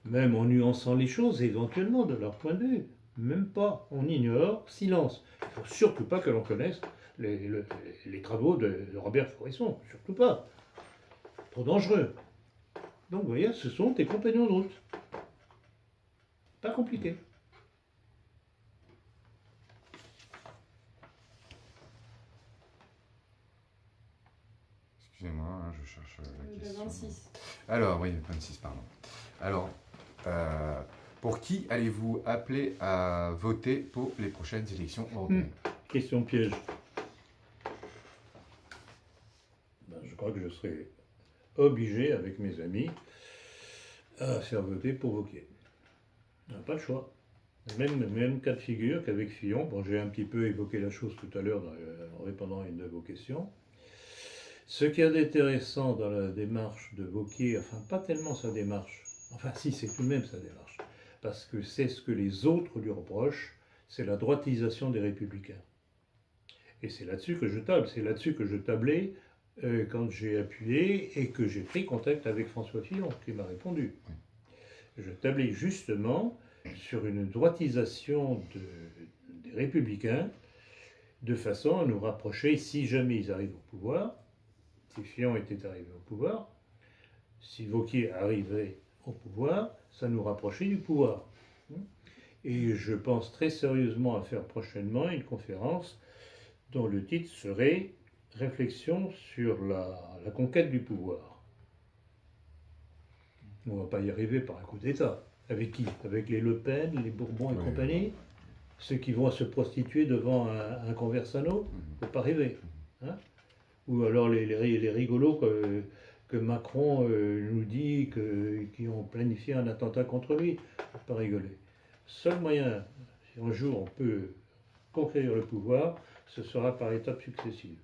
même en nuançant les choses, éventuellement, de leur point de vue. Même pas. On ignore, silence. Il ne faut surtout pas que l'on connaisse les travaux de Robert Faurisson. Surtout pas. Trop dangereux. Donc, vous voyez, ce sont tes compagnons de route. Pas compliqué. Excusez-moi, hein, je cherche la Le question. 26. Alors, oui, 26, pardon. Alors, pour qui allez-vous appeler à voter pour les prochaines élections européennes? Question piège. Je crois que je serai obligé, avec mes amis, à faire voter pour Wauquiez. On n'a pas le choix. Même cas de figure qu'avec Fillon. Bon, j'ai un petit peu évoqué la chose tout à l'heure en répondant à une de vos questions. Ce qu'il y a d'intéressant dans la démarche de Wauquiez, enfin pas tellement sa démarche, enfin si, c'est tout de même sa démarche, parce que c'est ce que les autres lui reprochent, c'est la droitisation des Républicains. Et c'est là-dessus que je table, c'est là-dessus que je tablais quand j'ai appuyé et que j'ai pris contact avec François Fillon, qui m'a répondu. Je tablais justement sur une droitisation des Républicains, de façon à nous rapprocher, si jamais ils arrivent au pouvoir, si Fillon était arrivé au pouvoir, si Wauquiez arrivait au pouvoir, ça nous rapprochait du pouvoir. Et je pense très sérieusement à faire prochainement une conférence dont le titre serait « Réflexion sur la conquête du pouvoir ». On ne va pas y arriver par un coup d'État. Avec qui? Avec les Le Pen, les Bourbons et compagnie? Ceux qui vont se prostituer devant un Conversano? Il ne faut pas rêver. Hein? Ou alors les rigolos que Macron nous dit qui ont planifié un attentat contre lui. Il ne faut pas rigoler. Seul moyen, si un jour on peut conquérir le pouvoir, ce sera par étapes successives.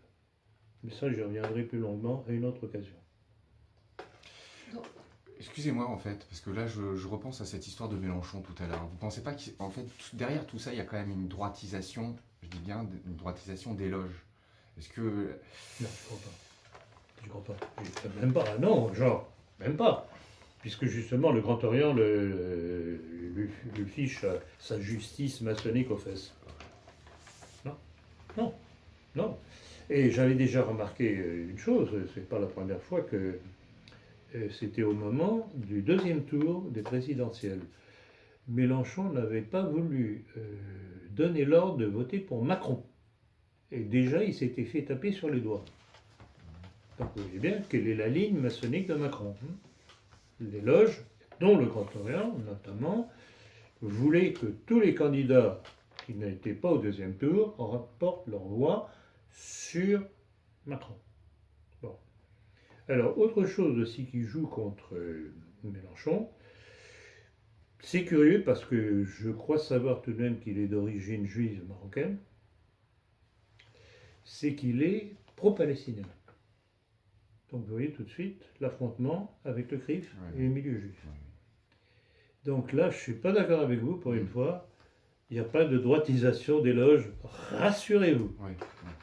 Mais ça, j'y reviendrai plus longuement à une autre occasion. Excusez-moi en fait, parce que là je repense à cette histoire de Mélenchon tout à l'heure. Vous pensez pas qu'en fait derrière tout ça il y a quand même une droitisation, je dis bien une droitisation des loges. Est-ce que... Non, je crois pas. Je crois pas. Même pas, non, genre, même pas. Puisque justement le Grand Orient lui fiche sa justice maçonnique aux fesses. Non, non, non. Et j'avais déjà remarqué une chose, c'est pas la première fois que c'était au moment du deuxième tour des présidentielles. Mélenchon n'avait pas voulu donner l'ordre de voter pour Macron. Et déjà, il s'était fait taper sur les doigts. Donc vous voyez bien quelle est la ligne maçonnique de Macron. Les loges, dont le Grand Orient notamment, voulaient que tous les candidats qui n'étaient pas au deuxième tour rapportent leur voix sur Macron. Bon. Alors, autre chose aussi qui joue contre Mélenchon, c'est curieux parce que je crois savoir tout de même qu'il est d'origine juive marocaine, c'est qu'il est pro-palestinien. Donc vous voyez tout de suite l'affrontement avec le CRIF et les milieux juifs. Donc là, je ne suis pas d'accord avec vous pour une fois. Il n'y a pas de droitisation des loges, rassurez-vous.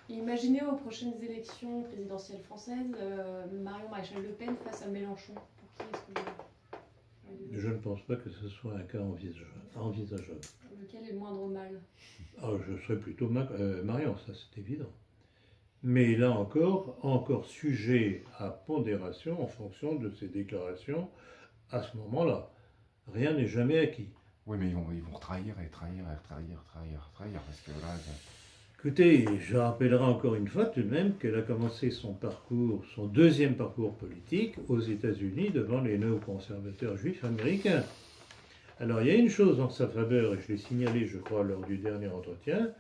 Imaginez aux prochaines élections présidentielles françaises, Marion Maréchal Le Pen face à Mélenchon. Pour qui est-ce que vous... Je ne pense pas que ce soit un cas envisageable. Lequel est le moindre mal? Je serais plutôt Marion, ça c'est évident. Mais là encore sujet à pondération en fonction de ses déclarations à ce moment-là. Rien n'est jamais acquis. Oui, mais ils vont trahir, parce que là... Écoutez, je rappellerai encore une fois tout de même qu'elle a commencé son deuxième parcours politique aux États-Unis devant les néoconservateurs juifs américains. Alors il y a une chose en sa faveur, et je l'ai signalé je crois lors du dernier entretien,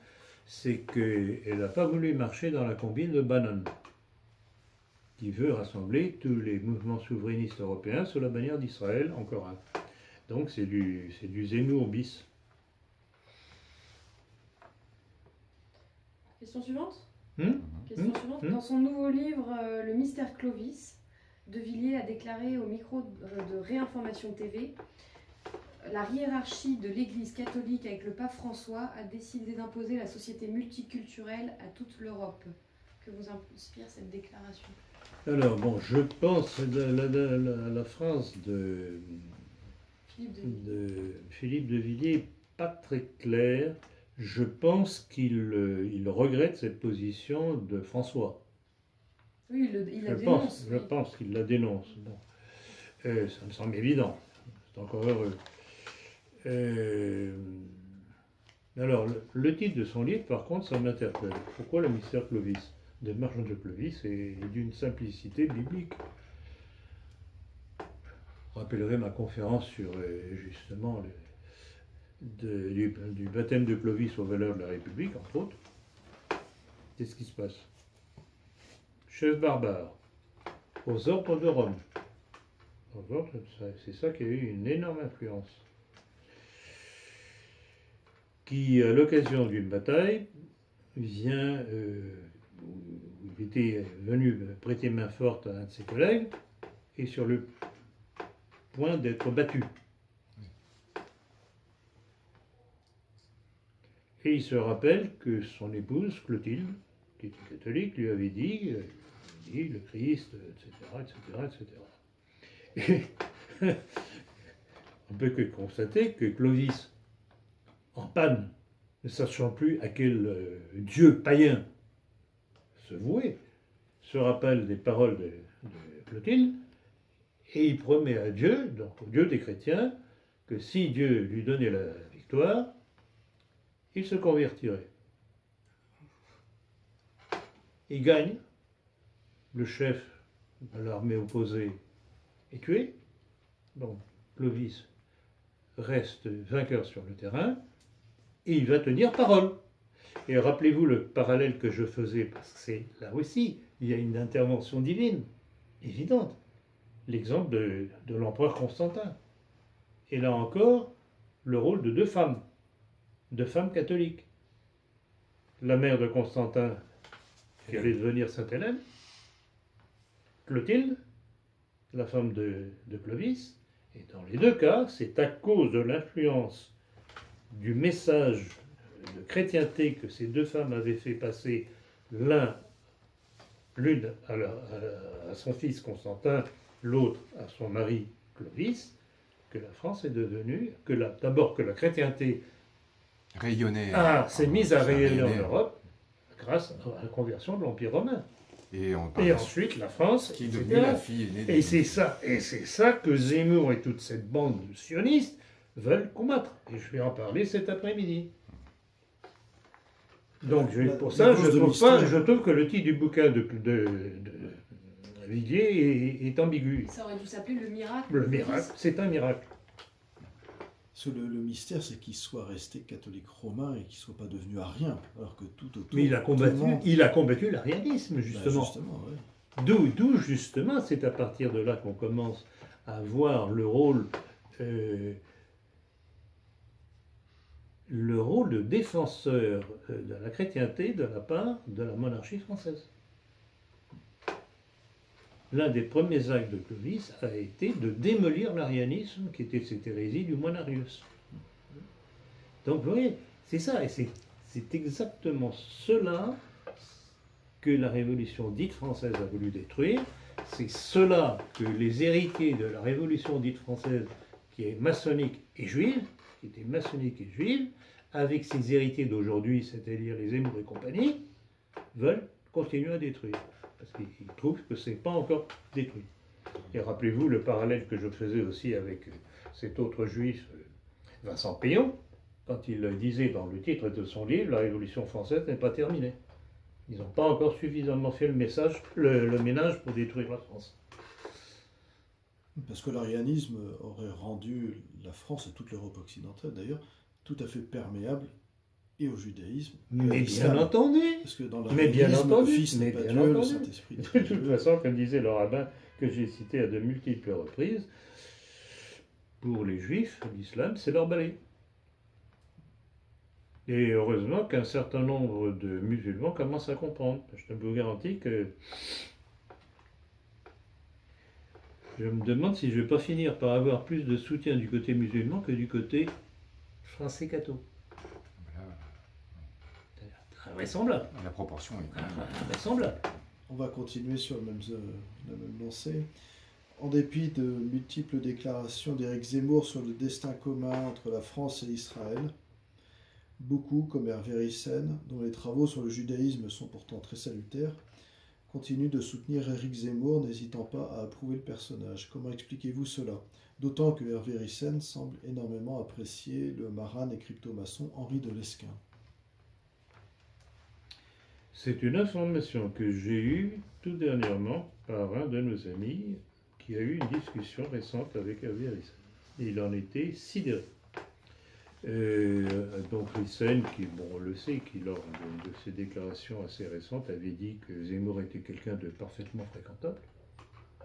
c'est qu'elle n'a pas voulu marcher dans la combine de Bannon, qui veut rassembler tous les mouvements souverainistes européens sous la bannière d'Israël, encore un. Donc c'est du Zemmour bis. Question suivante. Question suivante. Dans son nouveau livre Le mystère Clovis, De Villiers a déclaré au micro de Réinformation TV: la hiérarchie de l'Église catholique avec le pape François a décidé d'imposer la société multiculturelle à toute l'Europe. Que vous inspire cette déclaration? Alors bon, je pense à la phrase de Philippe de Villiers, pas très claire. Je pense qu'il regrette cette position de François. Oui, il la dénonce. Je pense qu'il la dénonce. Bon. Ça me semble évident. C'est encore heureux. Alors, le titre de son livre, par contre, ça m'interpelle. Pourquoi le mystère Clovis? De Marchand de Clovis est d'une simplicité biblique. Je rappellerai ma conférence sur justement du baptême de Clovis aux valeurs de la République, entre autres. Qu'est-ce qui se passe? Chef barbare, aux ordres de Rome. C'est ça qui a eu une énorme influence. Qui, à l'occasion d'une bataille, il était venu prêter main forte à un de ses collègues, et sur le point d'être battu. Et il se rappelle que son épouse, Clotilde, qui était catholique, lui avait dit le Christ, etc. Et on peut que constater que Clovis, en panne, ne sachant plus à quel dieu païen se vouer, se rappelle des paroles de Clotilde, et il promet à Dieu, donc au Dieu des chrétiens, que si Dieu lui donnait la victoire, il se convertirait. Il gagne, le chef de l'armée opposée est tué, donc Clovis reste vainqueur sur le terrain, et il va tenir parole. Et rappelez-vous le parallèle que je faisais, parce que c'est là aussi, il y a une intervention divine, évidente. L'exemple de l'empereur Constantin. Et là encore, le rôle de deux femmes catholiques. La mère de Constantin, qui allait devenir Sainte-Hélène, Clotilde, la femme de Clovis. Et dans les deux cas, c'est à cause de l'influence du message de chrétienté que ces deux femmes avaient fait passer l'une à son fils Constantin, l'autre à son mari Clovis, que la France est devenue, d'abord que la chrétienté Rayonnait. s'est mise à rayonner en Europe grâce à la conversion de l'Empire romain. Et ensuite la France, qui est etc. devenue la fille aînée. Et c'est ça que Zemmour et toute cette bande de sionistes veulent combattre. Et je vais en parler cet après-midi. Donc pour ça, je trouve que le titre du bouquin de Villiers est ambigu. Ça aurait dû s'appeler Le Miracle. Le miracle, c'est un miracle. Le mystère, c'est qu'il soit resté catholique romain et qu'il ne soit pas devenu arien, alors que tout autour... Mais il a combattu l'arianisme, justement. Ouais. D'où, justement, c'est à partir de là qu'on commence à voir le rôle de défenseur de la chrétienté de la part de la monarchie française. L'un des premiers actes de Clovis a été de démolir l'arianisme, qui était cette hérésie du moine Arius. Donc vous voyez, c'est ça, et c'est exactement cela que la Révolution dite française a voulu détruire. C'est cela que les héritiers de la Révolution dite française, qui est maçonnique et juive, avec ses héritiers d'aujourd'hui, c'est-à-dire les Zemmour et compagnie, veulent continuer à détruire. Parce qu'ils trouvent que ce n'est pas encore détruit. Et rappelez-vous le parallèle que je faisais aussi avec cet autre juif, Vincent Payon, quand il disait dans le titre de son livre, la Révolution française n'est pas terminée. Ils n'ont pas encore suffisamment fait le ménage pour détruire la France. Parce que l'arianisme aurait rendu la France et toute l'Europe occidentale, d'ailleurs, tout à fait perméable et au judaïsme. Mais bien entendu. Parce que dans Mais bien entendu. Le Fils n'est pas Dieu, le Saint-Esprit. De toute façon, comme disait le rabbin que j'ai cité à de multiples reprises, pour les Juifs, l'islam, c'est leur balai. Et heureusement qu'un certain nombre de musulmans commencent à comprendre. Je vous garantis que je me demande si je ne vais pas finir par avoir plus de soutien du côté musulman que du côté français catho. C'est invraisemblable. La proportion est invraisemblable. On va continuer sur la même lancée. En dépit de multiples déclarations d'Éric Zemmour sur le destin commun entre la France et Israël, beaucoup, comme Hervé Ryssen, dont les travaux sur le judaïsme sont pourtant très salutaires, continuent de soutenir Éric Zemmour, n'hésitant pas à approuver le personnage. Comment expliquez-vous cela? D'autant que Hervé Ryssen semble énormément apprécier le maran et crypto-maçon Henri de Lesquen. C'est une information que j'ai eue tout dernièrement par un de nos amis qui a eu une discussion récente avec Hervé Ryssen. Il en était sidéré. Donc Ryssen, qui, on le sait, qui lors de ses déclarations assez récentes avait dit que Zemmour était quelqu'un de parfaitement fréquentable.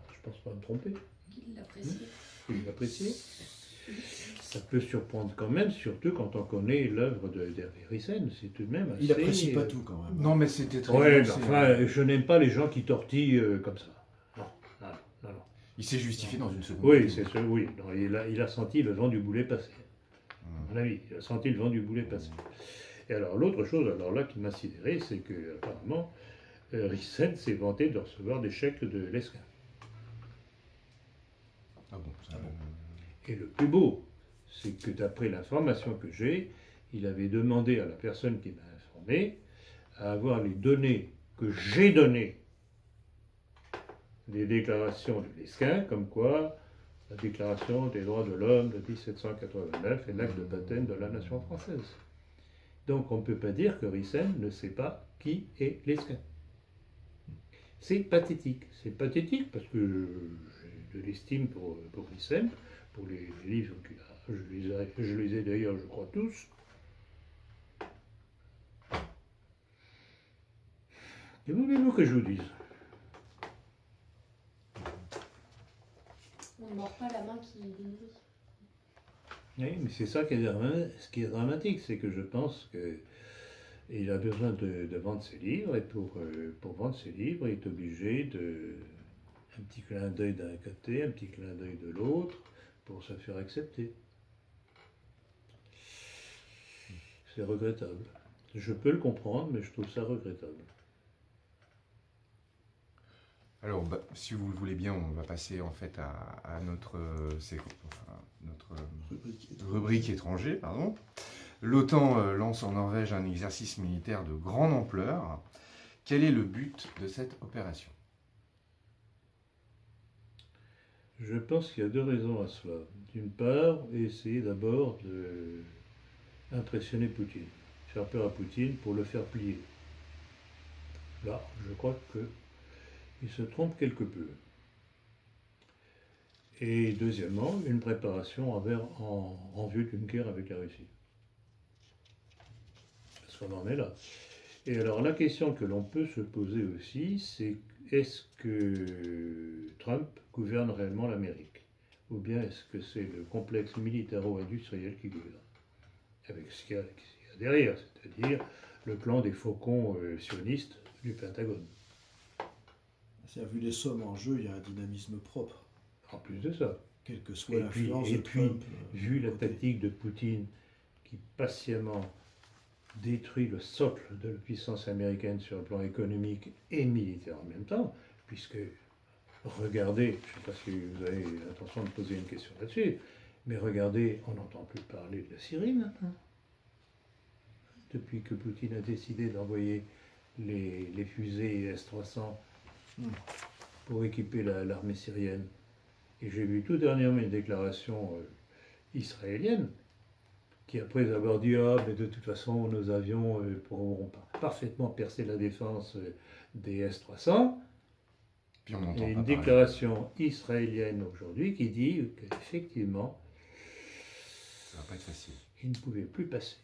Je ne pense pas me tromper. Il l'appréciait. Il l'appréciait. Ça peut surprendre quand même, surtout quand on connaît l'œuvre d'Hervé Ryssen. C'est tout de même assez... Il n'apprécie pas tout quand même. Non, mais c'était très... Ouais, enfin, je n'aime pas les gens qui tortillent comme ça. Non. Il s'est justifié dans une seconde. Oui, c'est ça, oui. Non, il a senti le vent du boulet passer. À mon avis, il a senti le vent du boulet passer. Et alors, l'autre chose, alors là, qui m'a sidéré, c'est que, apparemment, Ryssen s'est vanté de recevoir des chèques de Lesquen. Ah bon, ça... Et le plus beau, c'est que d'après l'information que j'ai, il avait demandé à la personne qui m'a informé à avoir les données que j'ai données des déclarations de Lesquen, comme quoi la déclaration des droits de l'homme de 1789 est l'acte de baptême de la nation française. Donc on ne peut pas dire que Ryssen ne sait pas qui est Lesquen. C'est pathétique. C'est pathétique parce que j'ai de l'estime pour Ryssen, pour les livres qu'il a. Je les ai d'ailleurs, je crois, tous. Et voulez-vous que je vous dise? On ne mord pas la main qui les nourrit. Oui, mais c'est ça qui ce qui est dramatique, c'est que je pense qu'il a besoin de vendre ses livres, et pour vendre ses livres, il est obligé Un petit clin d'œil d'un côté, un petit clin d'œil de l'autre, pour se faire accepter. C'est regrettable. Je peux le comprendre, mais je trouve ça regrettable. Alors, si vous le voulez bien, on va passer en fait à notre, notre rubrique étranger. Pardon. L'OTAN lance en Norvège un exercice militaire de grande ampleur. Quel est le but de cette opération? Je pense qu'il y a deux raisons à cela. D'une part, essayer d'abord d'impressionner Poutine, faire peur à Poutine pour le faire plier. Là, je crois qu'il se trompe quelque peu. Et deuxièmement, une préparation en vue d'une guerre avec la Russie. Parce qu'on en est là. Et alors la question que l'on peut se poser aussi, c'est est-ce que Trump gouverne réellement l'Amérique? Ou bien est-ce que c'est le complexe militaro-industriel qui gouverne? Avec ce qu'il y a derrière, c'est-à-dire le plan des faucons sionistes du Pentagone. Vu les sommes en jeu, il y a un dynamisme propre. En plus de ça. Quelle que soit l'influence de puis, Trump. Vu la tactique de Poutine qui patiemment détruit le socle de la puissance américaine sur le plan économique et militaire en même temps, puisque, regardez, je ne sais pas si vous avez l'intention de poser une question là-dessus, mais regardez, on n'entend plus parler de la Syrie maintenant. Depuis que Poutine a décidé d'envoyer les fusées S-300 pour équiper l'armée syrienne. Et j'ai vu tout dernièrement une déclaration israélienne qui, après avoir dit « Ah, mais de toute façon, nos avions pourront parfaitement percer la défense des S-300 », puis on il y a pas une déclaration israélienne aujourd'hui qui dit qu'effectivement, ça va pas être facile. Ils ne pouvaient plus passer.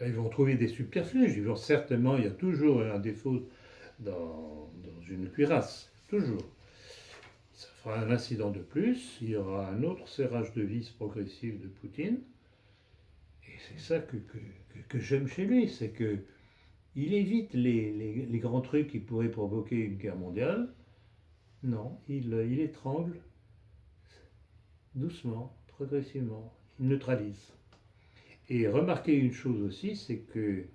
Ils vont trouver des subterfuges, certainement, il y a toujours un défaut dans une cuirasse, toujours. Ça fera un incident de plus, il y aura un autre serrage de vis progressif de Poutine, et c'est ça que j'aime chez lui, c'est que il évite les grands trucs qui pourraient provoquer une guerre mondiale. Non, il étrangle doucement, progressivement, il neutralise. Et remarquez une chose aussi, c'est que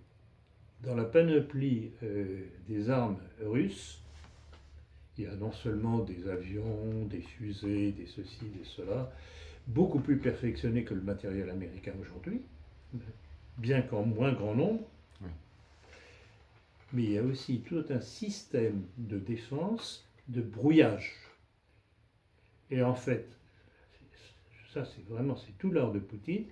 dans la panoplie des armes russes, il y a non seulement des avions, des fusées, des ceci, des cela, beaucoup plus perfectionnés que le matériel américain aujourd'hui, bien qu'en moins grand nombre. Oui. Mais il y a aussi tout un système de défense, de brouillage. Et en fait, ça c'est tout l'art de Poutine.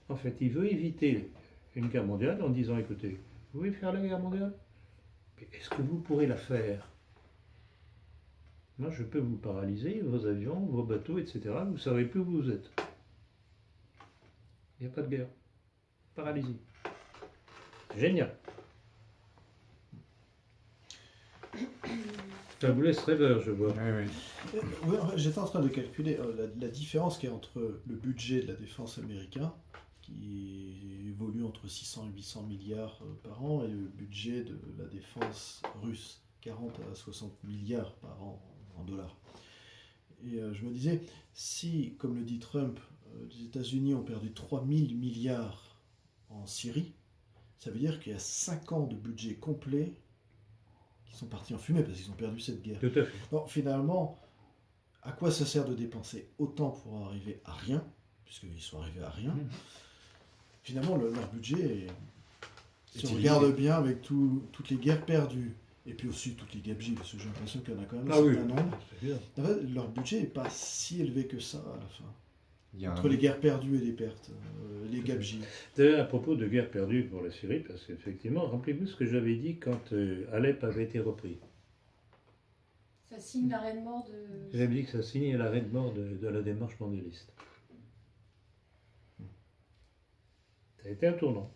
En fait, il veut éviter une guerre mondiale en disant, écoutez, vous voulez faire la guerre mondiale? Est-ce que vous pourrez la faire? Moi, je peux vous paralyser, vos avions, vos bateaux, etc. Vous ne saurez plus où vous êtes. Il n'y a pas de guerre. Paralysie. Génial. Ça vous laisse rêveur, je vois. Oui. Oui, j'étais en train de calculer la différence qu'il y a entre le budget de la défense américain, qui évolue entre 600 et 800 milliards par an, et le budget de la défense russe, 40 à 60 milliards par an en dollars. Et je me disais, si, comme le dit Trump, les États-Unis ont perdu 3000 milliards en Syrie, ça veut dire qu'il y a 5 ans de budget complet qui sont partis en fumée parce qu'ils ont perdu cette guerre. Tout à fait. Donc finalement, à quoi ça sert de dépenser autant pour arriver à rien, puisqu'ils sont arrivés à rien. Finalement, leur budget, si on regarde bien avec toutes les guerres perdues, et puis aussi toutes les gabegies, parce que j'ai l'impression qu'il y en a quand même un certain nombre, en fait, leur budget n'est pas si élevé que ça à la fin. Entre les guerres perdues et les pertes, les gabegies. D'ailleurs, à propos de guerre perdue pour la Syrie, parce qu'effectivement, rappelez-vous ce que j'avais dit quand Alep avait été repris. Ça signe l'arrêt de mort de... J'avais dit que ça signait l'arrêt de mort de la démarche mondialiste. Ça a été un tournant.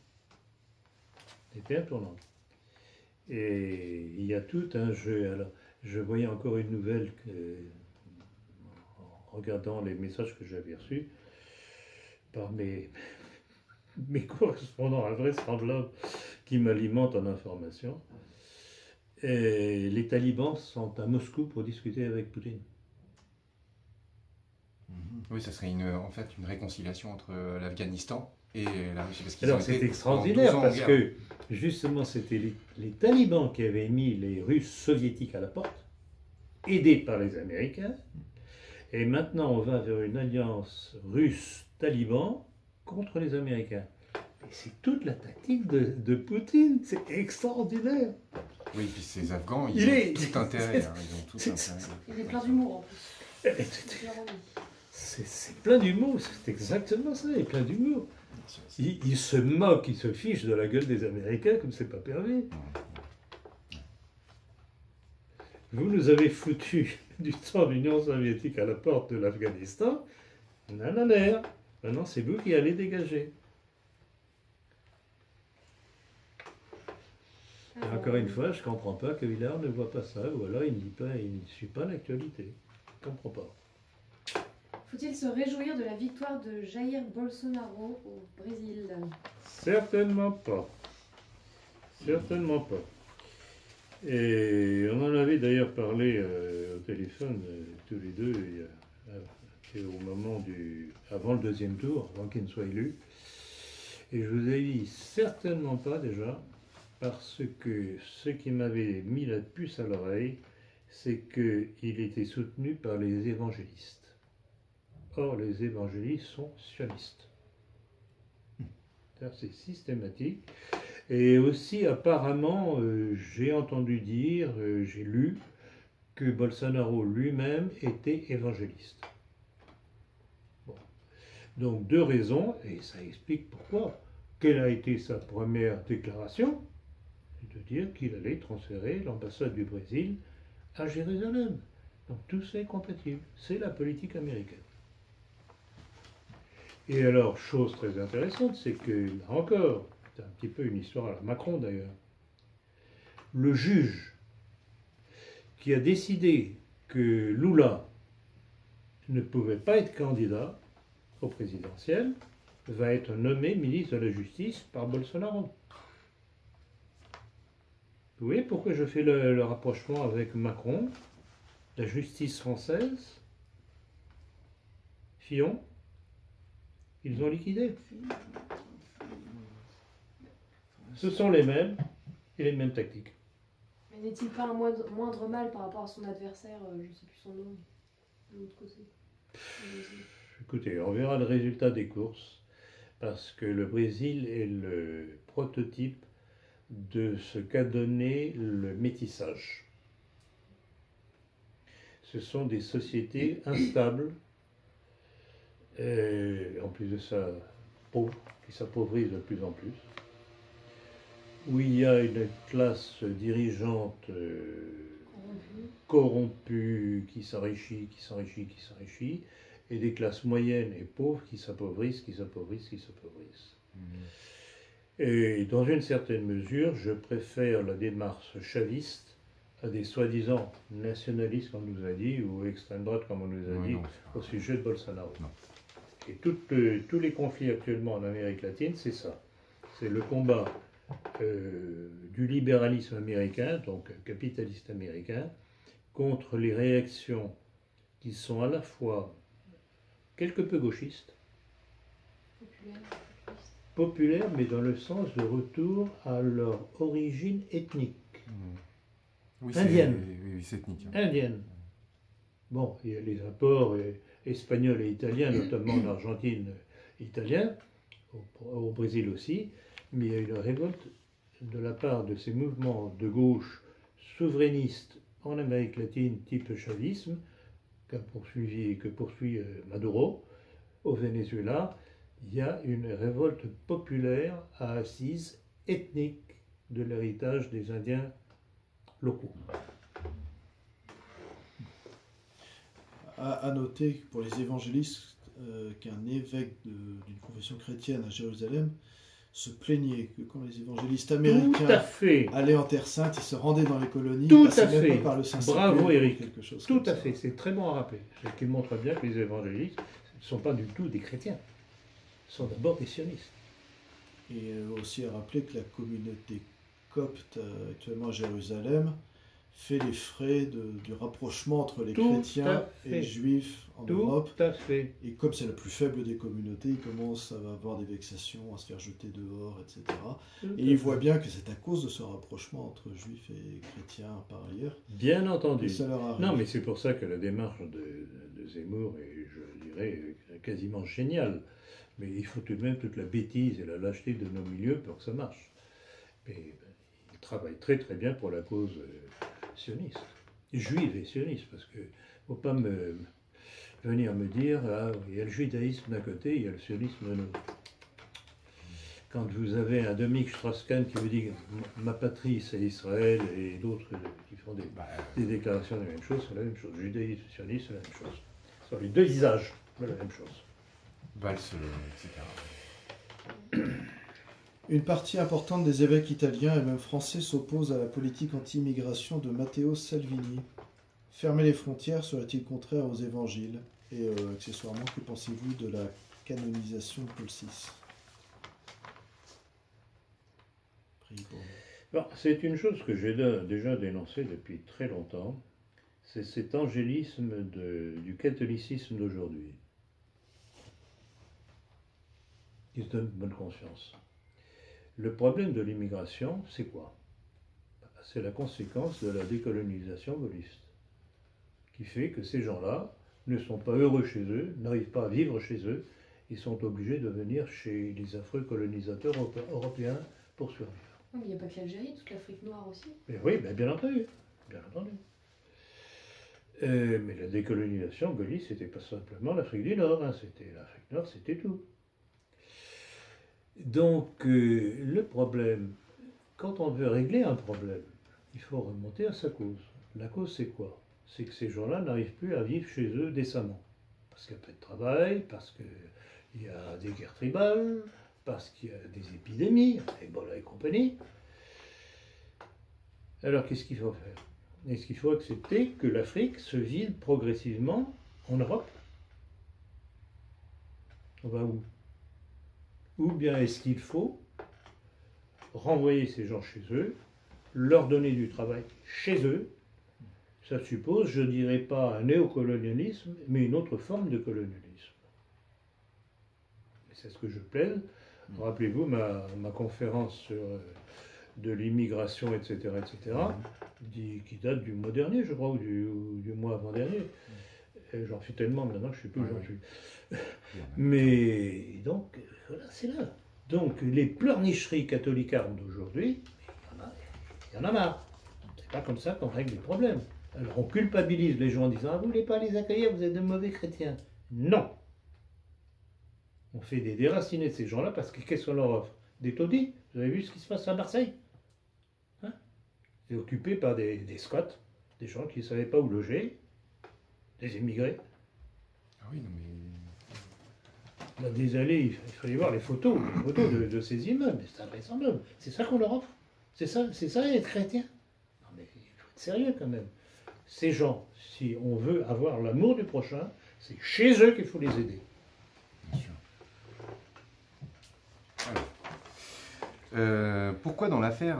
Et il y a tout un jeu. Alors, je voyais encore une nouvelle en regardant les messages que j'avais reçus par mes correspondants invraisemblables qui m'alimentent en informations. Et les talibans sont à Moscou pour discuter avec Poutine. Oui, ça serait en fait une réconciliation entre l'Afghanistan et la Russie. Parce Alors c'est extraordinaire parce que justement c'était les talibans qui avaient mis les Russes soviétiques à la porte, aidés par les Américains, et maintenant on va vers une alliance russe-taliban contre les Américains. Et c'est toute la tactique de Poutine, c'est extraordinaire. Oui, puis ces Afghans, ils ont tout intérêt. Ils ont tout intérêt. Il est plein d'humour en plus. C'est plein d'humour, c'est exactement ça, il est plein d'humour. Il se moque, il se fiche de la gueule des Américains comme c'est pas permis. Vous nous avez foutu du temps de l'Union soviétique à la porte de l'Afghanistan, nanana. Maintenant c'est vous qui allez dégager. Et encore une fois, je ne comprends pas que Villard ne voit pas ça, ou alors il ne suit pas l'actualité. Je ne comprends pas. Faut-il se réjouir de la victoire de Jair Bolsonaro au Brésil? Certainement pas. Certainement pas. Et on en avait d'ailleurs parlé au téléphone, tous les deux, au moment avant le deuxième tour, avant qu'il ne soit élu. Et je vous ai dit certainement pas déjà, parce que ce qui m'avait mis la puce à l'oreille, c'est qu'il était soutenu par les évangélistes. Or, les évangélistes sont sionistes. C'est systématique. Et aussi, apparemment, j'ai entendu dire, j'ai lu, que Bolsonaro lui-même était évangéliste. Bon. Donc, deux raisons, et ça explique pourquoi. Quelle a été sa première déclaration? C'est de dire qu'il allait transférer l'ambassade du Brésil à Jérusalem. Donc, tout ça est compatible. C'est la politique américaine. Et alors, chose très intéressante, c'est que, là encore, c'est un petit peu une histoire à la Macron d'ailleurs, le juge qui a décidé que Lula ne pouvait pas être candidat au présidentiel va être nommé ministre de la Justice par Bolsonaro. Vous voyez pourquoi je fais le rapprochement avec Macron, la justice française, Fillon, ils ont liquidé. Ce sont les mêmes et les mêmes tactiques. Mais n'est-il pas un moindre mal par rapport à son adversaire, je ne sais plus son nom, de l'autre côté? Écoutez, on verra le résultat des courses, parce que le Brésil est le prototype de ce qu'a donné le métissage. Ce sont des sociétés instables, et en plus de ça, pauvres, qui s'appauvrissent de plus en plus, où il y a une classe dirigeante corrompue, qui s'enrichit, et des classes moyennes et pauvres qui s'appauvrissent. Et dans une certaine mesure, je préfère la démarche chaviste à des soi-disant nationalistes, comme on nous a dit, ou extrême droite, comme on nous a dit, au sujet de Bolsonaro. Non. Et tous les conflits actuellement en Amérique latine, c'est ça. C'est le combat du libéralisme américain, donc capitaliste américain, contre les réactions qui sont à la fois quelque peu gauchistes, populaires, mais dans le sens de retour à leur origine ethnique. Oui, indienne. Oui, c'est ethnique. Indienne. Bon, il y a les apports espagnols et italiens, notamment en Argentine italien, au Brésil aussi, mais il y a une révolte de la part de ces mouvements de gauche souverainistes en Amérique latine, type chavisme, que poursuit Maduro. Au Venezuela, il y a une révolte populaire à assise ethnique de l'héritage des Indiens locaux. À noter pour les évangélistes qu'un évêque d'une confession chrétienne à Jérusalem se plaignait que quand les évangélistes américains allaient en Terre Sainte, ils se rendaient dans les colonies, tout ils passaient à fait. même pas par le Saint-Sacrement. Bravo Eric. Tout à ça. fait, c'est très bon à rappeler. Ce qui montre bien que les évangélistes ne sont pas du tout des chrétiens. Ils sont d'abord des sionistes. Et aussi à rappeler que la communauté copte actuellement à Jérusalem fait les frais du rapprochement entre les Tout chrétiens à et fait. les juifs en Tout Europe. à fait. Et comme c'est la plus faible des communautés, il commence à avoir des vexations, à se faire jeter dehors, etc. Tout Et à il fait. voit bien que c'est à cause de ce rapprochement entre juifs et chrétiens par ailleurs Bien que entendu. ça leur arrive. Non, mais c'est pour ça que la démarche de Zemmour est, je dirais, quasiment géniale. Mais il faut tout de même toute la bêtise et la lâcheté de nos milieux pour que ça marche. Mais il travaille très très bien pour la cause sioniste, juive et sioniste, parce que faut pas venir me dire, ah, il y a le judaïsme d'un côté, il y a le sionisme de l'autre. Quand vous avez un Dominique Strauss-Kahn qui vous dit ma patrie c'est Israël et d'autres qui font des déclarations de la même chose, c'est la même chose. Judaïsme, sionisme, c'est la même chose. Sur les deux visages, c'est la même chose. Valls, etc. Une partie importante des évêques italiens et même français s'oppose à la politique anti-immigration de Matteo Salvini. Fermer les frontières serait-il contraire aux évangiles? Et accessoirement, que pensez-vous de la canonisation de Paul VI? Priez pour nous. Bon, c'est une chose que j'ai déjà dénoncée depuis très longtemps, c'est cet angélisme du catholicisme d'aujourd'hui, qui se donne bonne conscience. Le problème de l'immigration, c'est quoi? C'est la conséquence de la décolonisation gaulliste, qui fait que ces gens-là ne sont pas heureux chez eux, n'arrivent pas à vivre chez eux, ils sont obligés de venir chez les affreux colonisateurs européens pour survivre. Non, mais il n'y a pas que l'Algérie, toute l'Afrique noire aussi. Mais oui, bien entendu, bien entendu. Mais la décolonisation gaulliste, c'était pas simplement l'Afrique du Nord, hein, c'était l'Afrique Nord, c'était tout. Donc, le problème, quand on veut régler un problème, il faut remonter à sa cause. La cause, c'est quoi? C'est que ces gens-là n'arrivent plus à vivre chez eux décemment. Parce qu'il n'y a pas de travail, parce qu'il y a des guerres tribales, parce qu'il y a des épidémies, Ebola et compagnie. Alors, qu'est-ce qu'il faut faire? Est-ce qu'il faut accepter que l'Afrique se vide progressivement en Europe? On va où? Ou bien est-ce qu'il faut renvoyer ces gens chez eux, leur donner du travail chez eux? Ça suppose, je ne dirais pas un néocolonialisme, mais une autre forme de colonialisme. C'est ce que je plaide. Rappelez-vous ma conférence sur, de l'immigration, etc., qui date du mois dernier, je crois, ou du mois avant-dernier. J'en fais tellement maintenant que je ne sais plus où j'en suis. Mais donc, voilà, c'est là. Donc, les pleurnicheries catholicardes d'aujourd'hui, il y en a marre. C'est pas comme ça qu'on règle les problèmes. Alors, on culpabilise les gens en disant « Ah, vous ne voulez pas les accueillir, vous êtes de mauvais chrétiens. » Non. On fait des déracinés de ces gens-là parce que qu'est-ce qu'on leur offre? Des taudis. Vous avez vu ce qui se passe à Marseille? Hein? C'est occupé par des squats, des gens qui ne savaient pas où loger, des immigrés. Ah oui, non mais... Dans des allées, il fallait voir les photos de ces immeubles, c'est invraisemblable. C'est ça qu'on leur offre? C'est ça être chrétien? Non mais il faut être sérieux quand même. Ces gens, si on veut avoir l'amour du prochain, c'est chez eux qu'il faut les aider. Bien sûr. Pourquoi dans l'affaire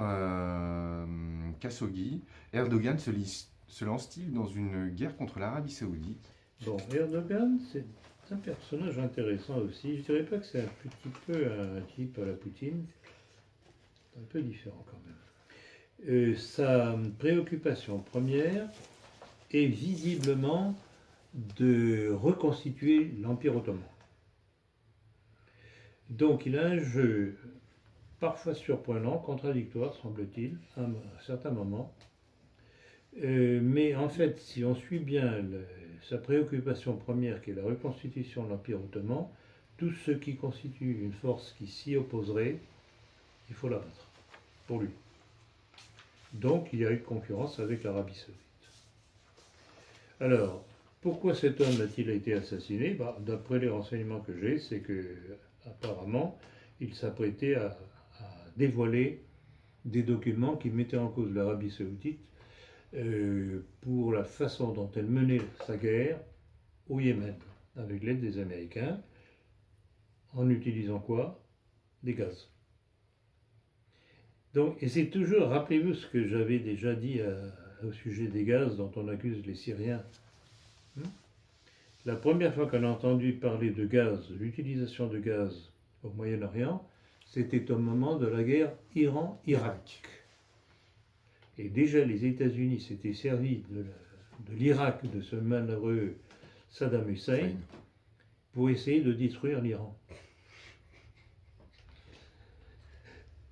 Khashoggi, Erdogan se lance-t-il dans une guerre contre l'Arabie Saoudite? Bon, Erdogan, c'est un personnage intéressant aussi. Je dirais pas que c'est un petit peu un type à la Poutine. C'est un peu différent quand même. Sa préoccupation première est visiblement de reconstituer l'Empire ottoman. Donc il a un jeu parfois surprenant, contradictoire, semble-t-il, à certains moments. Mais en fait, si on suit bien sa préoccupation première, qui est la reconstitution de l'Empire ottoman, tout ce qui constitue une force qui s'y opposerait, il faut la battre, pour lui. Donc il y a eu concurrence avec l'Arabie saoudite. Alors, pourquoi cet homme a-t-il été assassiné? D'après les renseignements que j'ai, c'est que apparemment, il s'apprêtait à dévoiler des documents qui mettaient en cause l'Arabie saoudite pour la façon dont elle menait sa guerre au Yémen, avec l'aide des Américains, en utilisant quoi? Des gaz. Donc, et c'est toujours, rappelez-vous ce que j'avais déjà dit au sujet des gaz dont on accuse les Syriens. La première fois qu'on a entendu parler de gaz, de l'utilisation de gaz au Moyen-Orient, c'était au moment de la guerre Iran-Irak. Et déjà les États-Unis s'étaient servis de l'Irak, de ce malheureux Saddam Hussein, pour essayer de détruire l'Iran.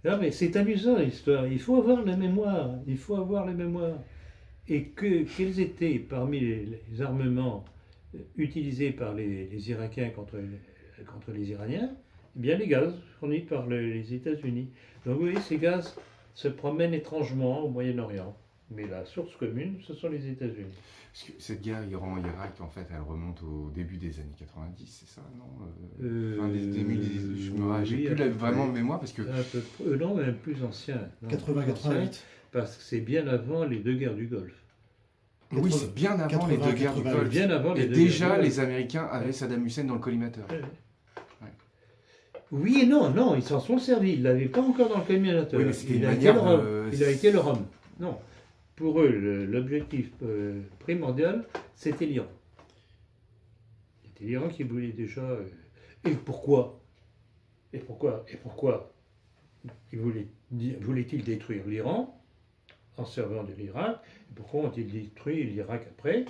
Non mais c'est amusant l'histoire, il faut avoir la mémoire, il faut avoir la mémoire. Et quels étaient parmi les armements utilisés par les Irakiens contre les Iraniens? Eh bien les gaz fournis par les États-Unis. Donc oui, ces gaz se promènent étrangement au Moyen-Orient. Mais la source commune, ce sont les États-Unis. Parce que cette guerre Iran-Irak, en fait, elle remonte au début des années 90, c'est ça, non Fin des début j'ai plus vraiment mémoire parce que... non, même plus ancien. 80-88. Parce que c'est bien avant les deux guerres du Golfe. Oui, c'est bien avant les deux guerres du Golfe. Bien avant et déjà, les Américains avaient Saddam Hussein dans le collimateur. Oui et non, non, ils s'en sont servis. Ils ne l'avaient pas encore dans le collimateur. Oui, mais c'était il a été le Rhum. Non. Pour eux, l'objectif primordial, c'était l'Iran. C'était l'Iran qui voulait déjà... Et pourquoi voulait-il détruire l'Iran en servant de l'Irak? Pourquoi ont-ils détruit l'Irak après?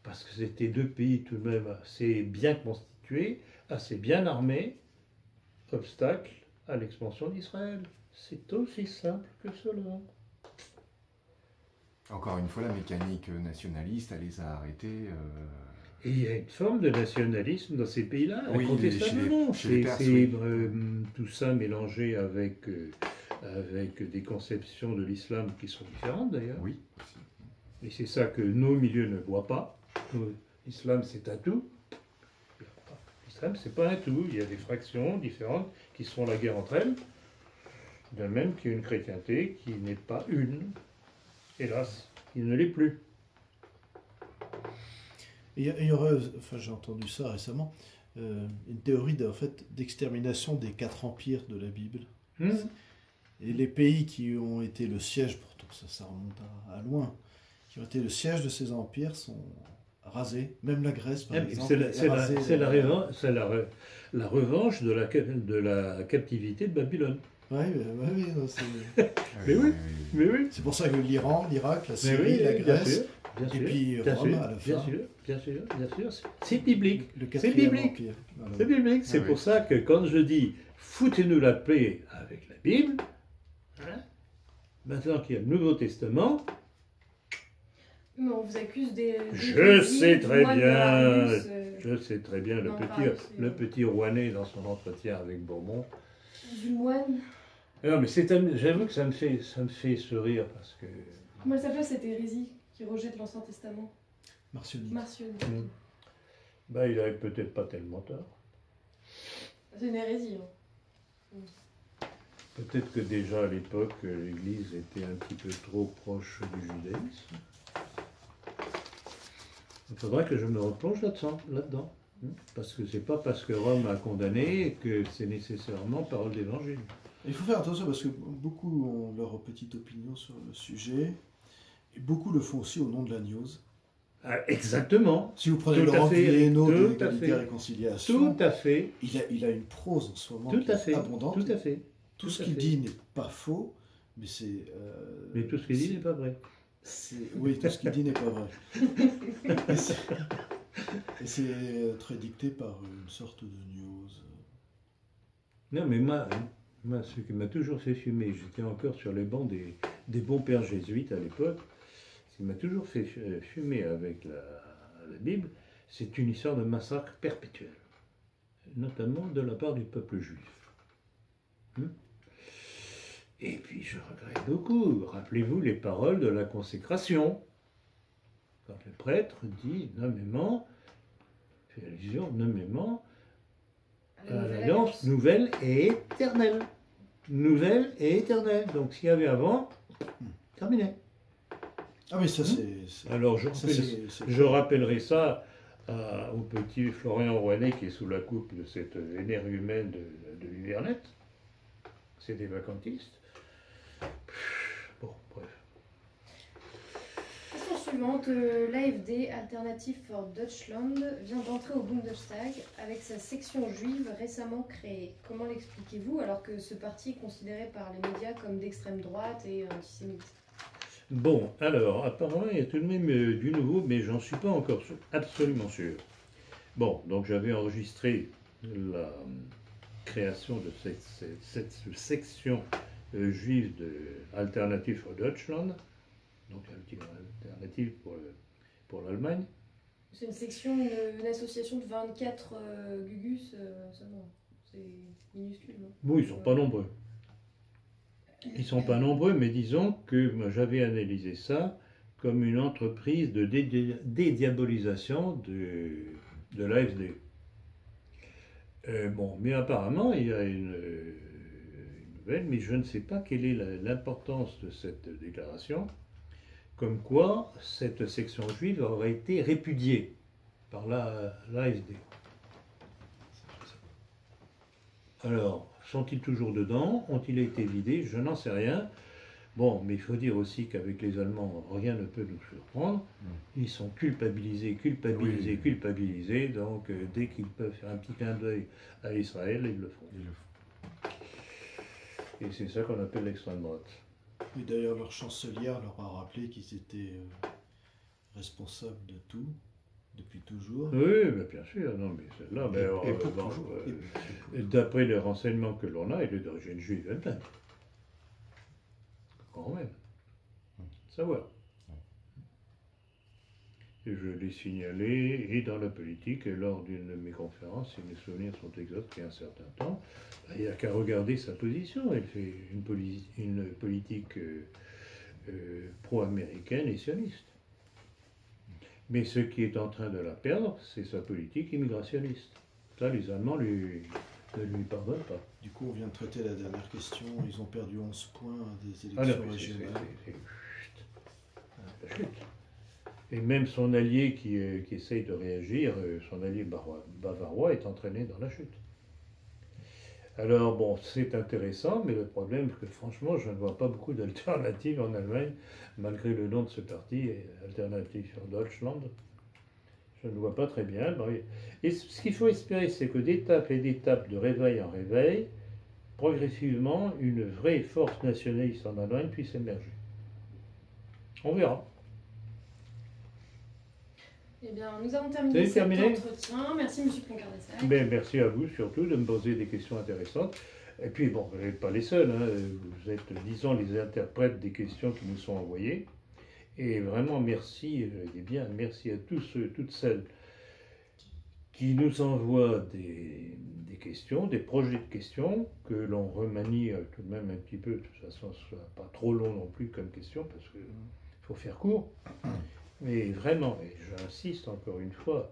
Parce que c'était deux pays tout de même assez bien constitués, assez bien armés, obstacle à l'expansion d'Israël. C'est aussi simple que cela. Encore une fois, la mécanique nationaliste, elle les a arrêtés. Et il y a une forme de nationalisme dans ces pays-là, oui, incontestablement. C'est tout ça mélangé avec des conceptions de l'islam qui sont différentes d'ailleurs. Oui. Et c'est ça que nos milieux ne voient pas. L'islam, c'est un tout. L'islam, c'est pas un tout. Il y a des fractions différentes qui se font la guerre entre elles. De même qu'il y a une chrétienté qui n'est pas une. Hélas, il ne l'est plus. Il y aurait, enfin j'ai entendu ça récemment, une théorie d'extermination des 4 empires de la Bible. Et les pays qui ont été le siège, pourtant ça remonte à loin, qui ont été le siège de ces empires sont rasés. Même la Grèce, par exemple, c'est la revanche de la captivité de Babylone. Oui, mais oui. C'est pour ça que l'Iran, l'Irak, la Syrie, la Grèce, puis Rome à la fin. Bien sûr. C'est biblique. C'est biblique. Voilà. C'est biblique. C'est pour ça que quand je dis foutez-nous la paix avec la Bible, maintenant qu'il y a le Nouveau Testament. Mais on vous accuse Je sais très bien le petit Rouennais dans son entretien avec Bourbon. Du moine. Non, mais j'avoue que ça me fait sourire parce que... Comment elle s'appelle cette hérésie qui rejette l'Ancien Testament? Marcionite. Ben, il avait peut-être pas tellement tort. C'est une hérésie. Peut-être que déjà à l'époque, l'Église était un petit peu trop proche du judaïsme. Il faudra que je me replonge là-dedans. Parce que c'est pas parce que Rome a condamné que c'est nécessairement parole d'évangile. Il faut faire attention parce que beaucoup ont leur petite opinion sur le sujet, et beaucoup le font aussi au nom de la news. Ah, exactement. Si vous prenez Laurent Guillénaud de l'égalité et réconciliation, tout à fait. Il a une prose en ce moment abondante. Tout à fait. Tout ce qu'il dit n'est pas faux, mais c'est... mais tout ce qu'il dit n'est pas vrai. Oui, tout ce qu'il dit n'est pas vrai. Et c'est très dicté par une sorte de news. Non, mais moi, ce qui m'a toujours fait fumer, j'étais encore sur les bancs des bons pères jésuites à l'époque, ce qui m'a toujours fait fumer avec la Bible, c'est une histoire de massacre perpétuel, notamment de la part du peuple juif. Et puis je regrette beaucoup, rappelez-vous les paroles de la consécration. Quand le prêtre dit nommément, fait allusion nommément à l'alliance nouvelle et éternelle. Nouvelle et éternelle. Donc s'il y avait avant, terminé. Ah oui, ça c'est... Alors je rappellerai ça au petit Florian Rouennais qui est sous la coupe de cette énergumène de l'Hivernet. C'est des vacantistes. Bon, bref. suivante, l'AfD, Alternative for Deutschland, vient d'entrer au Bundestag avec sa section juive récemment créée. Comment l'expliquez-vous alors que ce parti est considéré par les médias comme d'extrême droite et antisémite? Bon, alors, apparemment, il y a tout de même du nouveau, mais j'en suis pas encore absolument sûr. Bon, donc j'avais enregistré la création de cette section juive de Alternative for Deutschland, donc alternative pour l'Allemagne. C'est une section, une association de 24 gugus seulement. C'est minuscule, non? Bon, ils sont pas nombreux. Ils sont pas nombreux, mais disons que moi, j'avais analysé ça comme une entreprise de dédiabolisation de l'AfD. Bon, mais apparemment, il y a une nouvelle, mais je ne sais pas quelle est l'importance de cette déclaration, comme quoi cette section juive aurait été répudiée par l'AfD. Alors, sont-ils toujours dedans? Ont-ils été vidés? Je n'en sais rien. Bon, mais il faut dire aussi qu'avec les Allemands, rien ne peut nous surprendre. Ils sont culpabilisés, Oui. culpabilisés. Donc, dès qu'ils peuvent faire un petit clin d'œil à Israël, ils le font. Et c'est ça qu'on appelle l'extrême droite. Et d'ailleurs, leur chancelière leur a rappelé qu'ils étaient responsables de tout, depuis toujours. Oui, mais bien sûr. Non, mais celle-là, Et pour toujours. d'après les renseignements que l'on a, elle est d'origine juive elle-même. Quand même. Savoir. Et je l'ai signalé, et dans la politique, et lors d'une de mes conférences, si mes souvenirs sont exacts, il y a un certain temps, il n'y a qu'à regarder sa position. Elle fait une politique pro-américaine et sioniste. Mais ce qui est en train de la perdre, c'est sa politique immigrationniste. Ça, les Allemands ne lui pardonnent pas. Du coup, on vient de traiter la dernière question. Ils ont perdu 11 points des Ah élections non, mais régionales. la chute. Et même son allié qui essaye de réagir, son allié bavarois, est entraîné dans la chute. Alors bon, c'est intéressant, mais le problème, c'est que franchement, je ne vois pas beaucoup d'alternatives en Allemagne, malgré le nom de ce parti, Alternative für Deutschland. Je ne vois pas très bien. Et ce qu'il faut espérer, c'est que d'étape et d'étape, de réveil en réveil, progressivement, une vraie force nationaliste en Allemagne puisse émerger. On verra. Eh bien, nous avons terminé cet entretien. Merci, M. Ploncart-Dessac. Ben, merci à vous surtout de me poser des questions intéressantes. Et puis, bon, vous n'êtes pas les seuls. Hein. Vous êtes, disons, les interprètes des questions qui nous sont envoyées. Et vraiment, merci, merci à tous ceux, toutes celles qui nous envoient des questions, des projets de questions, que l'on remanie tout de même un petit peu, de toute façon, ce ne soit pas trop long non plus comme question, parce qu'il faut faire court. Mais vraiment, et j'insiste encore une fois,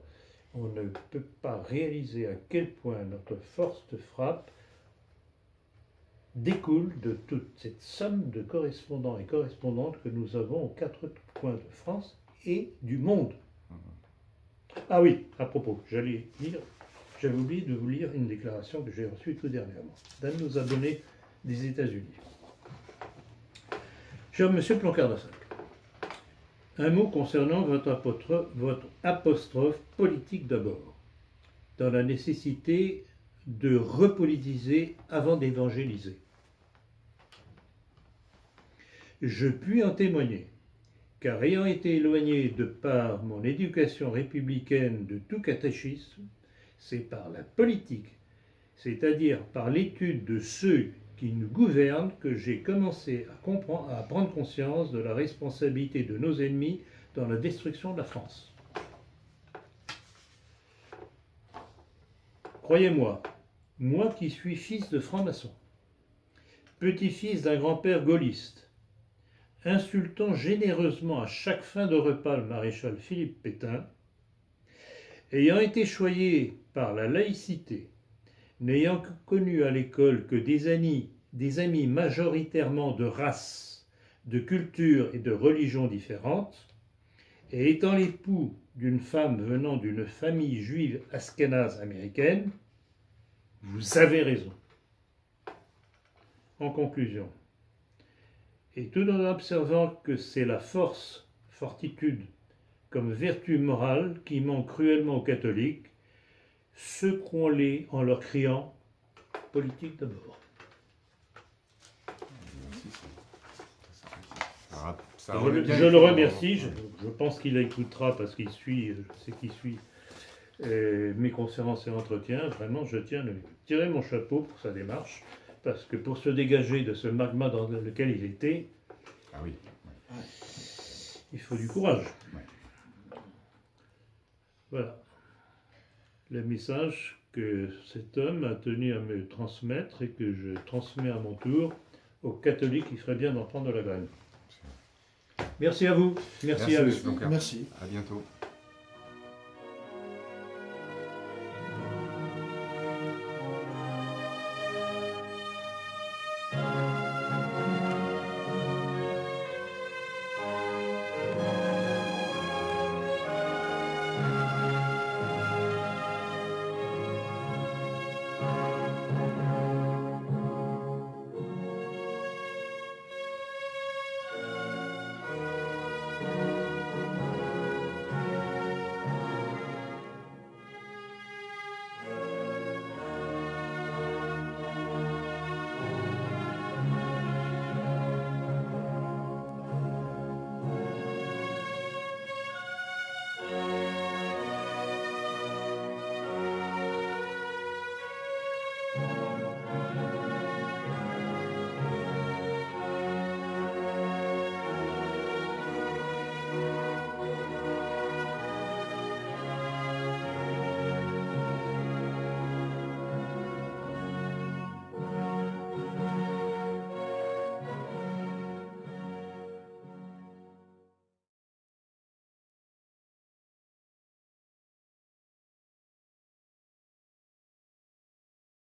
on ne peut pas réaliser à quel point notre force de frappe découle de toute cette somme de correspondants et correspondantes que nous avons aux 4 coins de France et du monde. Ah oui, à propos, j'avais oublié de vous lire une déclaration que j'ai reçue tout dernièrement. Dan nous a donné des États-Unis. Cher Monsieur Ploncart-Dessac, un mot concernant votre apostrophe politique d'abord, dans la nécessité de repolitiser avant d'évangéliser. Je puis en témoigner, car ayant été éloigné de par mon éducation républicaine de tout catéchisme, c'est par la politique, c'est-à-dire par l'étude de ceux qui nous gouvernent, que j'ai commencé à prendre conscience de la responsabilité de nos ennemis dans la destruction de la France. Croyez-moi, moi qui suis fils de franc-maçon, petit-fils d'un grand-père gaulliste, insultant généreusement à chaque fin de repas le maréchal Philippe Pétain, ayant été choyé par la laïcité, n'ayant connu à l'école que des amis majoritairement de race, de culture et de religion différentes, et étant l'époux d'une femme venant d'une famille juive ashkénaze américaine, vous avez raison. En conclusion, et tout en observant que c'est la force fortitude comme vertu morale qui manque cruellement aux catholiques, secouons-les en leur criant « politique d'abord ». Je le remercie, je pense qu'il écoutera parce qu'il suit, je sais qu'il suit mes conférences et entretiens. Vraiment, je tiens à lui tirer mon chapeau pour sa démarche, parce que pour se dégager de ce magma dans lequel il était, Ah oui. il faut du courage. Ouais. Voilà. Le message que cet homme a tenu à me transmettre et que je transmets à mon tour aux catholiques, il ferait bien d'en prendre la graine. Merci à vous. Merci à Monsieur vous. Blanquer. Merci. À bientôt.